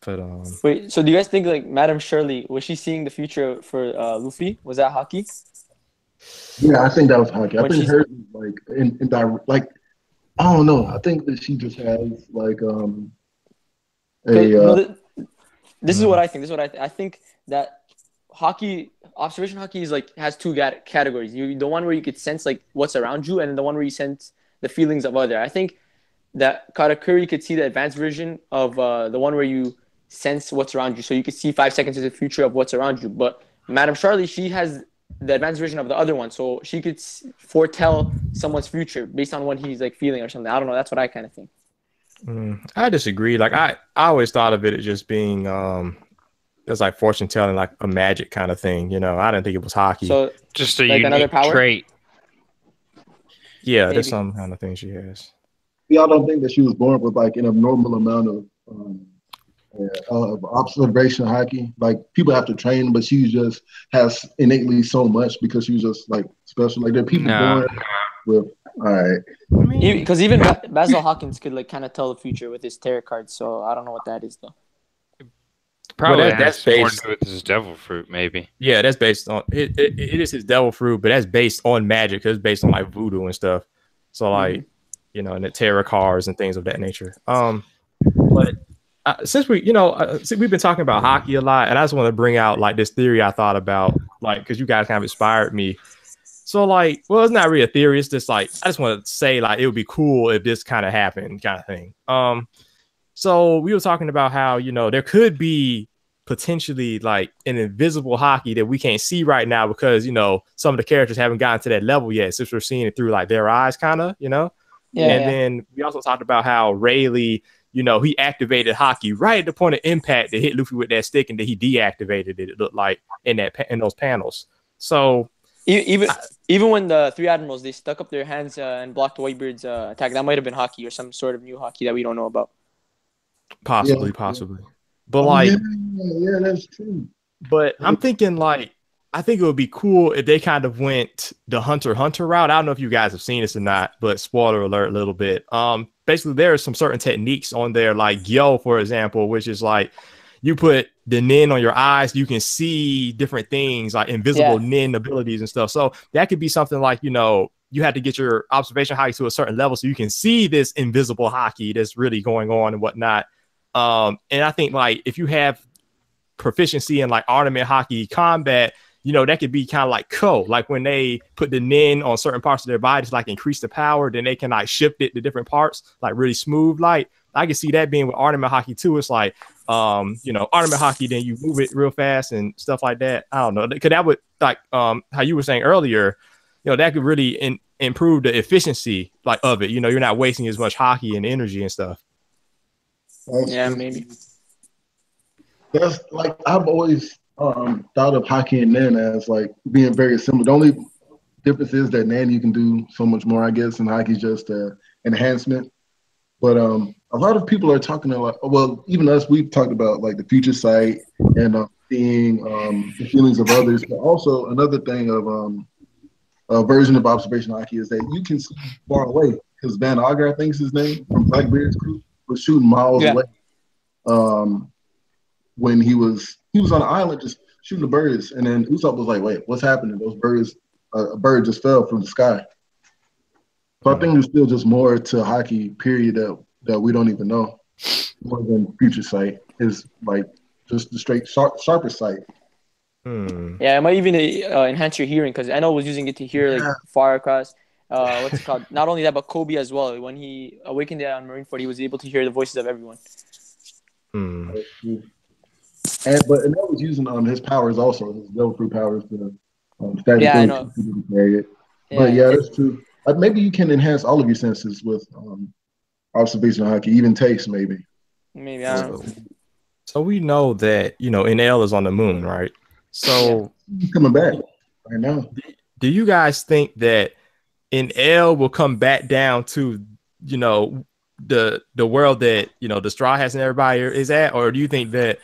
But wait, so do you guys think like Madame Shirley, was she seeing the future for Luffy? Was that hockey? Yeah, I think that was hockey. I think her like like I don't know. I think that she just has like This is what I think. I think that observation hockey is like has 2 categories. The one where you could sense like what's around you, and the one where you sense the feelings of other. I think that Katakuri could see the advanced version of the one where you sense what's around you, so you could see 5 seconds into the future of what's around you. But Madame Charlie, she has the advanced version of the other one, so she could foretell someone's future based on what he's like feeling or something. I don't know. That's what I kind of think. I disagree. Like I always thought of it as just being it's like fortune telling, like a magic kind of thing. I didn't think it was hockey. So just a like unique trait. Yeah, maybe. There's some kind of thing she has. Y'all don't think that she was born with like an abnormal amount of observation hockey? Like people have to train, but she just has innately so much because she was just like special. Like there are people born with. All right. Because even Basil Hawkins could like kind of tell the future with his tarot cards, so I don't know what that is though. Probably that's based with his devil fruit, maybe. Yeah, that's based on it is his devil fruit, but that's based on magic because it's based on like voodoo and stuff. So like and the tarot cards and things of that nature. But since we've been talking about hockey a lot, and I just want to bring out like this theory I thought about, like because you guys kind of inspired me. So like, well, it's not really a theory. It's just like I just want to say like it would be cool if this kind of happened, kind of thing. So we were talking about how there could be potentially like an invisible hockey that we can't see right now because some of the characters haven't gotten to that level yet, since we're seeing it through like their eyes, kind of, Yeah. And then we also talked about how Rayleigh you know, he activated Haki right at the point of impact to hit Luffy with that stick, and then he deactivated it. It looked like in those panels. So even when the three admirals, they stuck up their hands and blocked Whitebeard's attack, that might have been Haki or some sort of new Haki that we don't know about. Possibly. But like, yeah, that's true. But I'm thinking like, I think it would be cool if they kind of went the Hunter x Hunter route. I don't know if you guys have seen this or not, but spoiler alert a little bit. Basically there are some certain techniques on there, like Yo, for example, which is like you put the Nin on your eyes, you can see different things like invisible Nin abilities and stuff. So that could be something like, you know, you had to get your observation Haki to a certain level so you can see this invisible Haki that's really going on and whatnot. And I think like if you have proficiency in like ornament Haki combat, you know, that could be kind of like like when they put the Nin on certain parts of their bodies, like increase the power, then they can like shift it to different parts, like really smooth. Like I can see that being with ornament Haki too. It's like, you know, ornament Haki, then you move it real fast and stuff like that. I don't know, because that would like how you were saying earlier, you know, that could really improve the efficiency like of it. You know, you're not wasting as much Haki and energy and stuff. Maybe. That's like I've always thought of Haki and Nin as like being very similar. The only difference is that Nin you can do so much more, I guess, and Haki's just an enhancement. But a lot of people are talking about, well, even us, we've talked about like the future sight and seeing the feelings of others. But also another thing of a version of observation Haki is that you can see far away, because Van Auger, I think is his name, from Blackbeard's crew, was shooting miles away. When he was on an island just shooting the birds, and then Usopp was like, "Wait, what's happening? Those birds, a bird just fell from the sky." So I think there's still just more to Haki, period, that we don't even know. More than future sight is like just the straight sharper sight. Yeah, it might even enhance your hearing, because I know I was using it to hear like far across. What's it called? Not only that, but Kobe as well. When he awakened on Marineford, he was able to hear the voices of everyone. And that was using his powers also, his level 3 powers to I know. Carry it. But yeah, that's true. Maybe you can enhance all of your senses with observation Haki, even taste maybe. Maybe, I don't know. So we know that, you know, NL is on the moon, right? So he's coming back right now. Do you guys think that NL will come back down to, you know, the world that, you know, the Straw Hats and everybody is at, or do you think that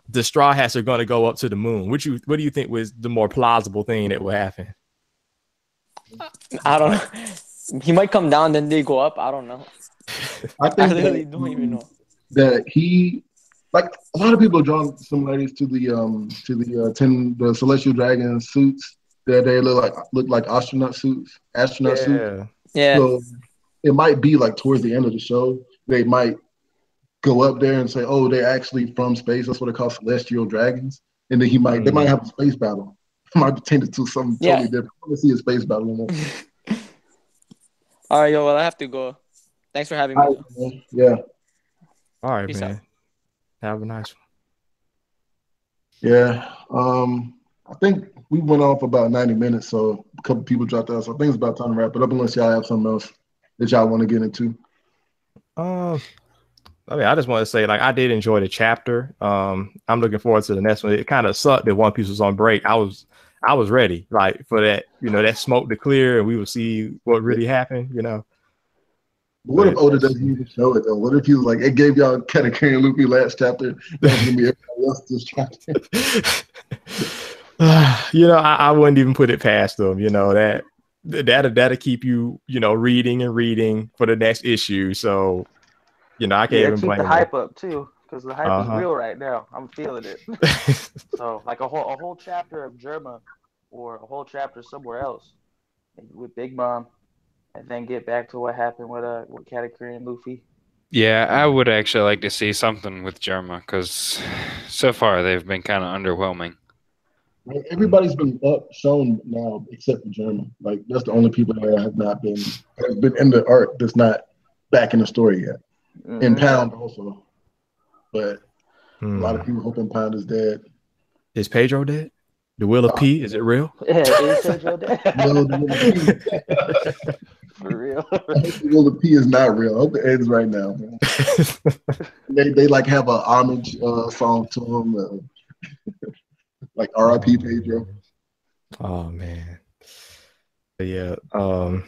the Straw Hats are going to go up to the moon? What do you think was the more plausible thing that will happen? I don't know. He might come down, then they go up. I don't know. I think really don't even know. That he, like a lot of people are drawing similarities to the Celestial Dragon suits that they look like astronaut suits. Yeah. So it might be like towards the end of the show, they might go up there and say, "Oh, they're actually from space. That's what they call celestial dragons." And then they might have a space battle. It might be tainted to something totally different. I want to see a space battle in there. All right, yo. Well, I have to go. Thanks for having me. Yeah. All right, Peace man. out. Have a nice one. Yeah. I think we went off about 90 minutes, so a couple people dropped out. So I think it's about time to wrap it up, unless y'all have something else that y'all want to get into. I mean, I just want to say, like, I did enjoy the chapter. I'm looking forward to the next one. It kind of sucked that One Piece was on break. I was ready, like, for that, you know, that smoke to clear, and we would see what really happened, you know. What if Oda doesn't even show it though? What if he was like, it gave y'all Katakuri and Luffy last chapter? That's gonna be everybody else this chapter. You know, I wouldn't even put it past them. You know, that'll keep you, you know, reading and reading for the next issue. So, you know, I can't even blame the them. hype up too, because the hype is real right now. I'm feeling it. So, like a whole chapter of Germa, or a whole chapter somewhere else with Big Mom, and then get back to what happened with Katakuri and Luffy. Yeah, I would actually like to see something with Germa, because so far they've been kind of underwhelming. Like, everybody's been shown now except for Germa. Like, that's the only people that have been in the art that's not back in the story yet. And Pound also. But a lot of people hoping Pound is dead. Is Pedro dead? The Will of P, is it real? Yeah, is Pedro dead? No, For real. Well, the P is not real. I hope it ends right now, man. they like have a homage song to him, like R.I.P. Pedro. Oh man. But yeah. I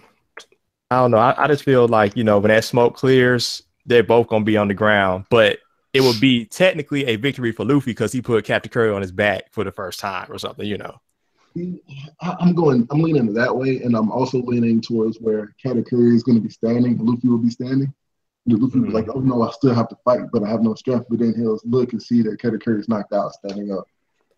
don't know. I just feel like, you know, when that smoke clears, they're both gonna be on the ground. But it would be technically a victory for Luffy because he put Katakuri on his back for the first time or something, you know. I'm leaning that way, and I'm also leaning towards where Katakuri is going to be standing, and Luffy will be standing. And Luffy will be like, "Oh no, I still have to fight, but I have no strength." But then he'll look and see that Katakuri is knocked out, standing up.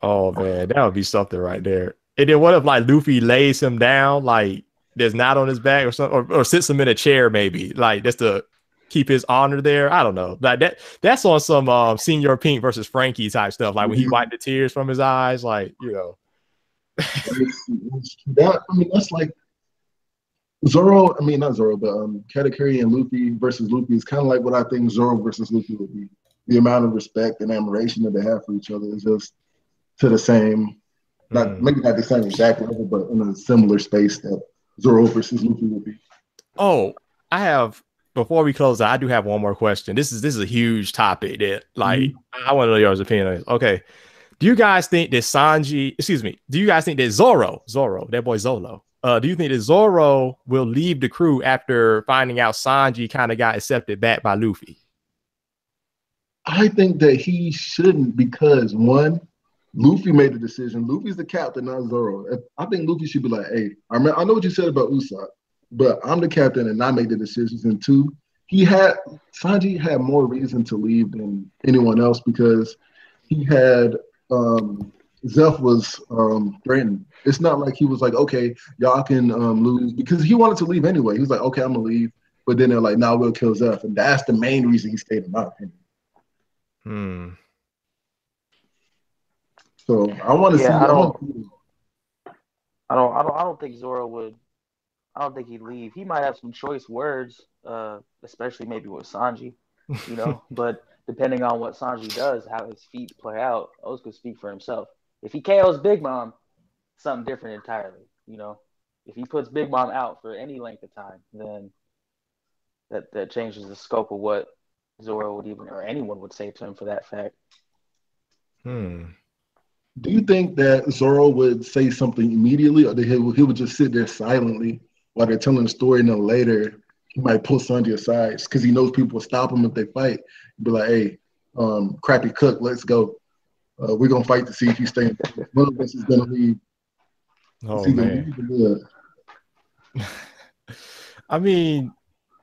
Oh man, that would be something right there. And then what if like Luffy lays him down, like there's not on his back or something, or sits him in a chair, maybe, like just to keep his honor there. I don't know. Like that's on some Senior Pink versus Frankie type stuff. Like when he wiped the tears from his eyes, like, you know. That's like Zoro. I mean, not Zoro, but Katakuri and Luffy versus Luffy is kind of like what I think Zoro versus Luffy would be. The amount of respect and admiration that they have for each other is just to the same, maybe not the same exact level, but in a similar space that Zoro versus Luffy would be. Oh, before we close out, I do have one more question. This is a huge topic that, like, I want to know your opinion on it. Okay. Do you guys think that Zoro, that boy Zolo, do you think that Zoro will leave the crew after finding out Sanji kind of got accepted back by Luffy? I think that he shouldn't because, one, Luffy made the decision. Luffy's the captain, not Zoro. I think Luffy should be like, hey, I know what you said about Usopp, but I'm the captain and I made the decisions. And two, Sanji had more reason to leave than anyone else because he had Zeph was threatened. It's not like he was like, okay, y'all can lose, because he wanted to leave anyway. He was like, okay, I'm gonna leave, but then they're like, nah, we'll kill Zeph, and that's the main reason he stayed, in my opinion. So I want to see. I don't think Zoro would. I don't think he'd leave. He might have some choice words, especially maybe with Sanji, you know, but. Depending on what Sanji does, how his feats play out, Oz could speak for himself. If he KOs Big Mom, something different entirely. You know, if he puts Big Mom out for any length of time, then that changes the scope of what Zoro would even, or anyone would say to him for that fact. Do you think that Zoro would say something immediately, or that he would just sit there silently while they're telling the story, and then later he might pull Sanji aside because he knows people will stop him if they fight? Be like, hey, Crappy Cook, let's go. We're gonna fight to see if you stay. One of us is gonna leave. Oh man. I mean,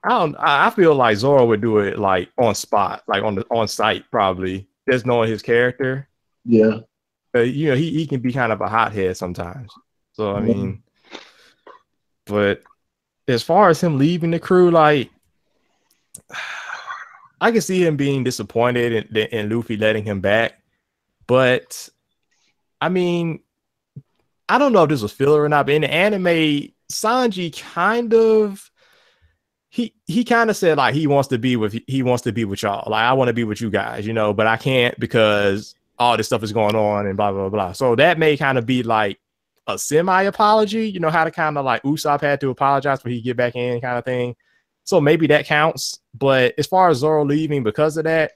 I feel like Zoro would do it like on spot, like on site, probably. Just knowing his character. Yeah. You know, he can be kind of a hothead sometimes. So I mean, but as far as him leaving the crew, like, I can see him being disappointed in Luffy letting him back, but I mean, I don't know if this was filler or not, but in the anime, Sanji kind of he kind of said like he wants to be with y'all. Like, I want to be with you guys, you know, but I can't because all this stuff is going on and blah blah blah. So that may kind of be like a semi apology, you know, how to kind of like Usopp had to apologize for he get back in kind of thing. So maybe that counts. But as far as Zoro leaving because of that,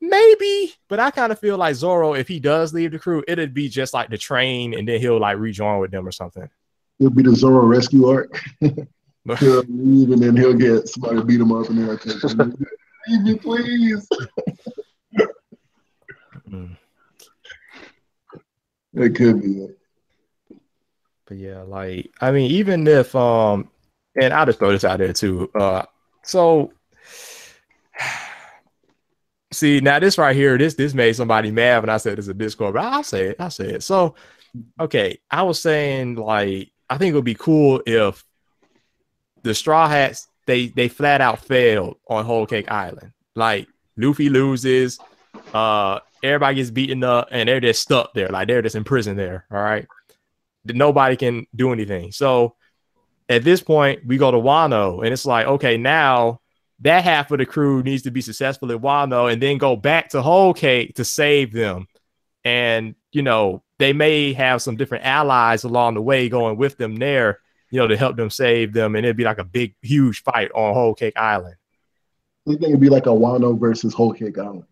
maybe. But I kind of feel like Zoro, if he does leave the crew, it'd be just like the train and then he'll like rejoin with them or something. It'll be the Zoro rescue arc. He'll leave and then he'll get somebody to beat him up and then leave me, please. It could be it. But yeah, like, I mean, even if and I'll just throw this out there too. So see, now this right here, this made somebody mad when I said this in Discord, but I'll say it. So, okay, I was saying, like, I think it would be cool if the Straw Hats, they flat out failed on Whole Cake Island. Like, Luffy loses, everybody gets beaten up, and they're just stuck there. Like, they're just in prison there, all right? Nobody can do anything. So at this point, we go to Wano, and it's like, okay, now that half of the crew needs to be successful at Wano and then go back to Whole Cake to save them. And, you know, they may have some different allies along the way going with them there. to help them save them, and it'd be like a big, huge fight on Whole Cake Island. You think it'd be like a Wano versus Whole Cake Island?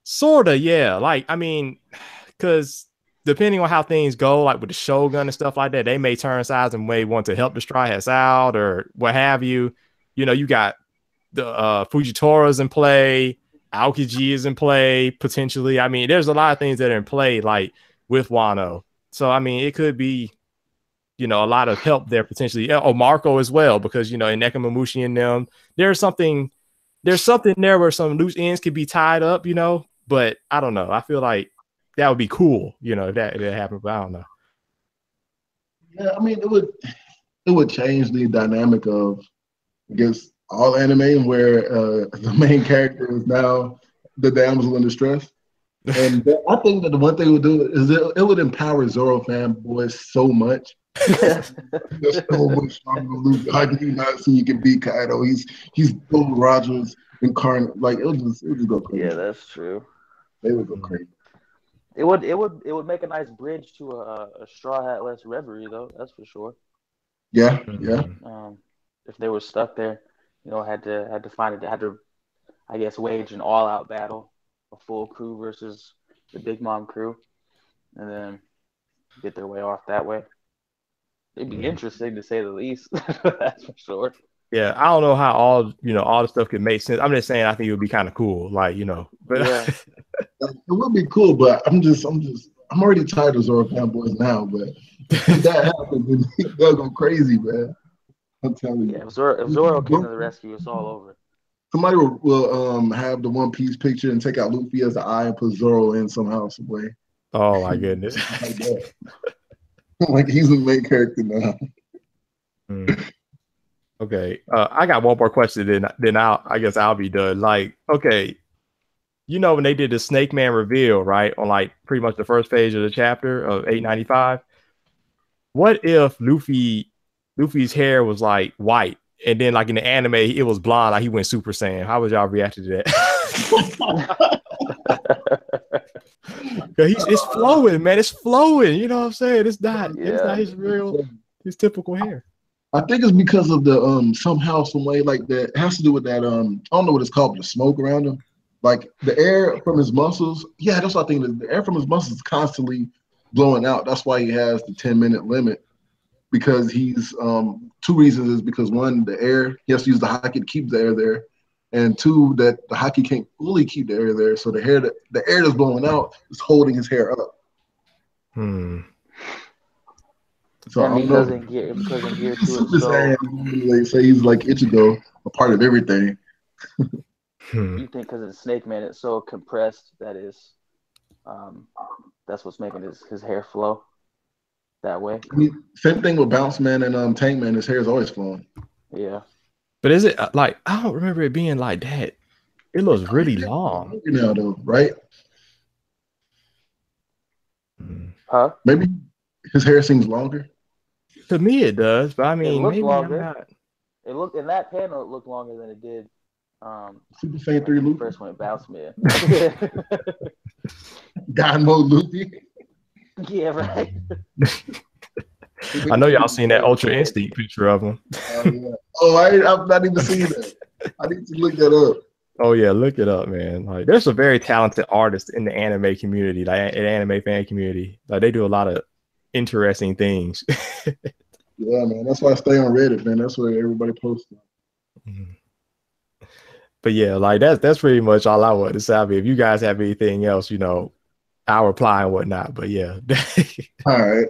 Sorta, yeah. Like, I mean, because depending on how things go, like with the Shogun and stuff like that, they may turn sides and may want to help the Straw Hats out or what have you. You got the Fujitori's in play, Aokiji is in play, potentially. I mean, there's a lot of things that are in play, like with Wano. So, I mean, it could be, a lot of help there potentially. Oh, Marco as well, because, in Nekomamushi and them, there's something there where some loose ends could be tied up, but I don't know. I feel like that would be cool, if that happened, but I don't know. Yeah, I mean, it would change the dynamic of, I guess, all anime where the main character is now the damsel in distress. And I think that the one thing it would do is it would empower Zoro fanboys so much. There's so much stronger than Luffy. How can you not see you can beat Kaido? He's Gold Rogers incarnate. Like it would just go crazy. Yeah, that's true. They would go crazy. It would make a nice bridge to a Straw Hat less reverie though. That's for sure. Yeah. If they were stuck there, had to find it. Had to, I guess, wage an all-out battle, a full crew versus the Big Mom crew, and then get their way off that way. It'd be interesting to say the least. That's for sure. Yeah, I don't know how all the stuff could make sense. I'm just saying I think it would be kind of cool, but yeah. It would be cool, but I'm already tired of Zoro fanboys now, but if that happens, they'll go crazy, man. I'm telling you. Yeah, if Zoro came to the rescue, it's all over. Somebody will have the One Piece picture and take out Luffy as the eye and put Zoro in somehow, some way. Oh my goodness! Like that. Like he's the main character now. Okay, I got one more question. Then I guess I'll be done. Like, okay, when they did the Snake Man reveal, right, on like pretty much the first page of the chapter of 895. What if Luffy's hair was like white, and then like in the anime it was blonde, like he went Super Saiyan? How would y'all react to that? It's flowing, man. It's flowing. You know what I'm saying? It's not his typical hair. I think it's because of the somehow, some way, like that. It has to do with that. I don't know what it's called, but the smoke around him, like the air from his muscles. Yeah, that's what I think. The air from his muscles is constantly blowing out. That's why he has the 10-minute limit. Because he's two reasons is because one, the air, he has to use the haki to keep the air there, and two, that the haki can't fully keep the air there, so the air that's blowing out is holding his hair up. So and he doesn't gear to it. So they say he's like Ichigo, a part of everything. You think because it's Snake Man, it's so compressed that that's what's making his hair flow that way. I mean, same thing with Bounce Man and Tank Man. His hair is always flowing. Yeah. But is it like, I don't remember it being like that. It looks really long. Now though, right? Huh? Maybe his hair seems longer. To me, it does, but I mean, maybe longer. I'm not. It looked in that panel. It looked longer than it did. Super Saiyan 3 Luffy. First one, Bounce Man. God mode Luffy. Yeah, right. I know y'all seen that Ultra Instinct picture of him. I've not even seen that. I need to look that up. Oh yeah, look it up, man. Like, there's some very talented artists in the anime community, like an anime fan community. Like, they do a lot of interesting things. Yeah, man. That's why I stay on Reddit, man. That's where everybody posts. But yeah, like that's pretty much all I wanted to say. I mean, if you guys have anything else, I'll reply and whatnot. But yeah. All right.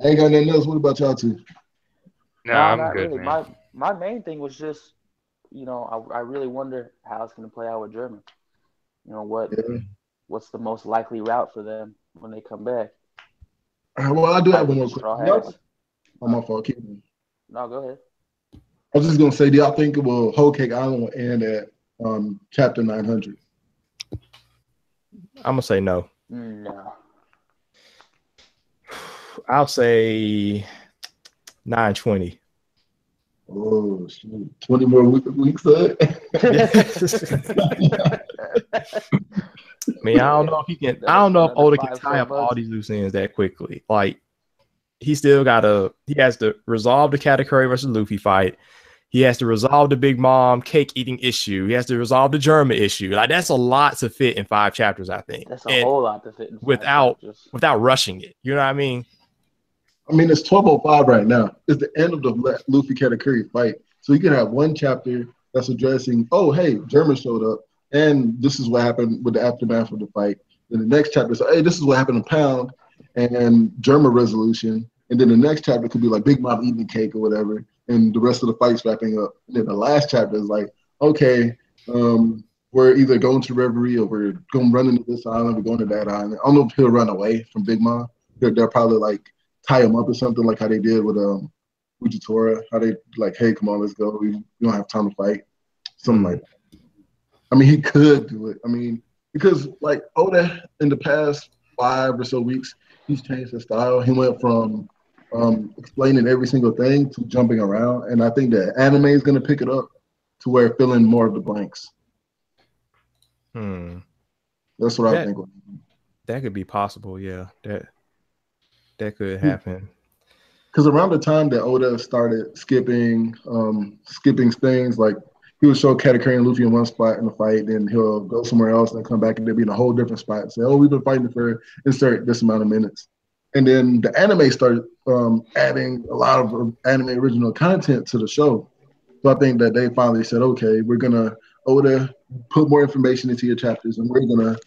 I ain't got nothing else. What about y'all two? No, I'm good, really. man. My main thing was just, I really wonder how it's going to play out with German. What's the most likely route for them when they come back? Well, I do have one more question. Oh, my fault. Keep going. No, go ahead. I was just going to say, do y'all think Whole Cake Island will end at chapter 900? I'm going to say no. No. I'll say 920. Oh, shoot. 20 more weeks of I mean, I don't know if Oda can tie up all these loose ends that quickly. Like, he has to resolve the Katakuri versus Luffy fight. He has to resolve the Big Mom cake eating issue. He has to resolve the German issue. Like that's a lot to fit in 5 chapters, I think. That's a whole lot to fit in 5 without chapters. without rushing it. You know what I mean? I mean, it's 12:05 right now. It's the end of the Luffy Katakuri fight. So you can have one chapter that's addressing, oh, hey, German showed up, and this is what happened with the aftermath of the fight. Then the next chapter is, hey, this is what happened in Pound, and German resolution. And then the next chapter could be like Big Mom eating the cake or whatever, and the rest of the fight's wrapping up. And then the last chapter is like, okay, we're either going to Reverie or we're going to run into this island, we're going to that island. I don't know if he'll run away from Big Mom. They'll probably like tie him up or something like how they did with Fujitora, how they like, hey, come on, let's go. We don't have time to fight. Something like that. I mean, he could do it. I mean, because like Oda in the past 5 or so weeks, he's changed his style. He went from explaining every single thing to jumping around. And I think that anime is going to pick it up to where filling more of the blanks. That's what I think. That could be possible, yeah. That could happen. Because around the time that Oda started skipping things, like he would show Katakuri and Luffy in one spot in the fight, then he'll go somewhere else and come back and they'll be in a whole different spot and say, oh, we've been fighting for insert this amount of minutes. And then the anime started adding a lot of anime original content to the show. So I think that they finally said, okay, we're going to, Oda, put more information into your chapters and we're going to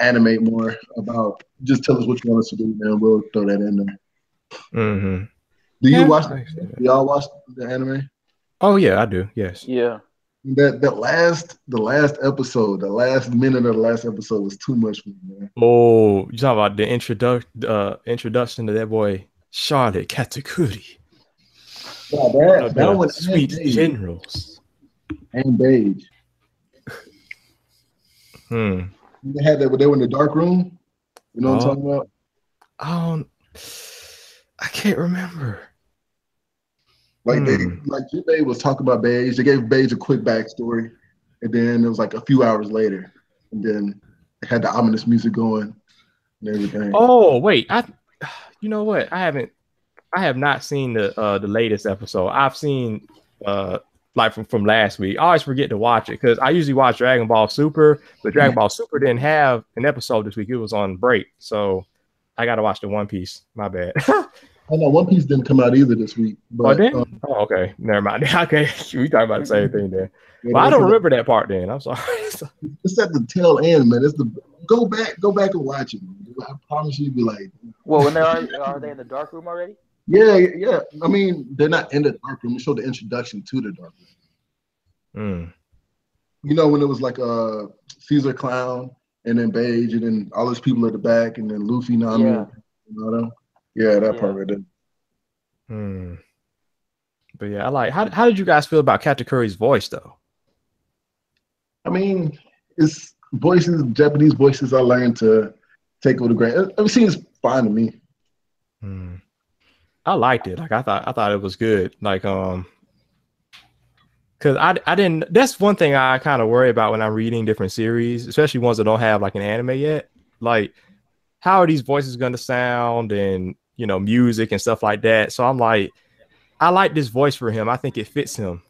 animate more about, just tell us what you want us to do, and we'll throw that in there. Mm-hmm. Do you watch? Do y'all watch the anime? Oh yeah, I do. Yes. Yeah. The last episode, the last minute of the last episode was too much for me, man. Oh, you talking about the introduction to that boy Charlotte Katakuri. Yeah, that one, sweet generals and Beige. They had that when they were in the dark room. You know what I'm talking about? I can't remember. Like Jubei was talking about Beige. They gave Beige a quick backstory, and then it was like a few hours later, and then they had the ominous music going and everything. Oh wait, you know what? I have not seen the latest episode. I've seen like from last week. I always forget to watch it because I usually watch Dragon Ball Super, but Dragon Ball Super didn't have an episode this week. It was on break, so I got to watch the One Piece. My bad. I know One Piece didn't come out either this week. But, okay. Never mind. Okay, we talking about the same thing then. Yeah, but I don't remember that part then. I'm sorry. It's at the tail end, man. It's the go back and watch it, man. I promise you'll be like. Well, when are they in the dark room already? Yeah. I mean, they're not in the dark room. We showed the introduction to the dark room. You know, when it was like Caesar Clown and then Beige and then all those people at the back and then Luffy, Nami, and all them. Yeah, that part right there. But yeah, I like. How did you guys feel about Katakuri's voice though? I mean, it's voices, Japanese voices. I learned to take with a grain. Everything is fine to me. I liked it. Like I thought it was good. Like because I didn't. That's one thing I kind of worry about when I'm reading different series, especially ones that don't have like an anime yet. Like, how are these voices going to sound, and music and stuff like that. So I'm like, I like this voice for him. I think it fits him.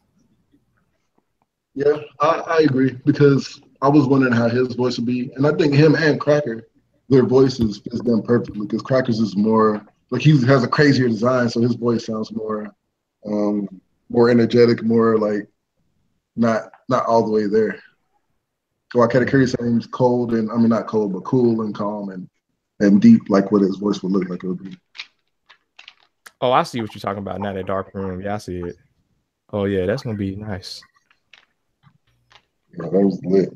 Yeah, I agree because I was wondering how his voice would be, and I think him and Cracker, their voices fits them perfectly because Cracker's is more like he has a crazier design, so his voice sounds more energetic, more like not all the way there. While Katakuri seems cold and not cold, but cool and calm and deep, like what his voice would look like it would be. Oh, I see what you're talking about now. That dark room, yeah, I see it. Oh yeah, that's gonna be nice. Yeah, that was lit.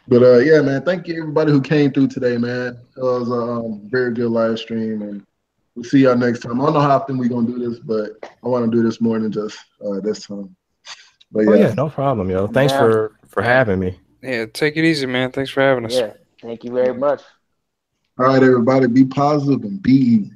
But yeah, man, thank you everybody who came through today, man. It was a very good live stream, and we'll see y'all next time. I don't know how often we're gonna do this, but I want to do this more than just this time. But yeah, no problem, yo. Thanks for having me. Yeah, take it easy, man. Thanks for having us. Yeah, thank you very much. All right, everybody, be positive and be easy.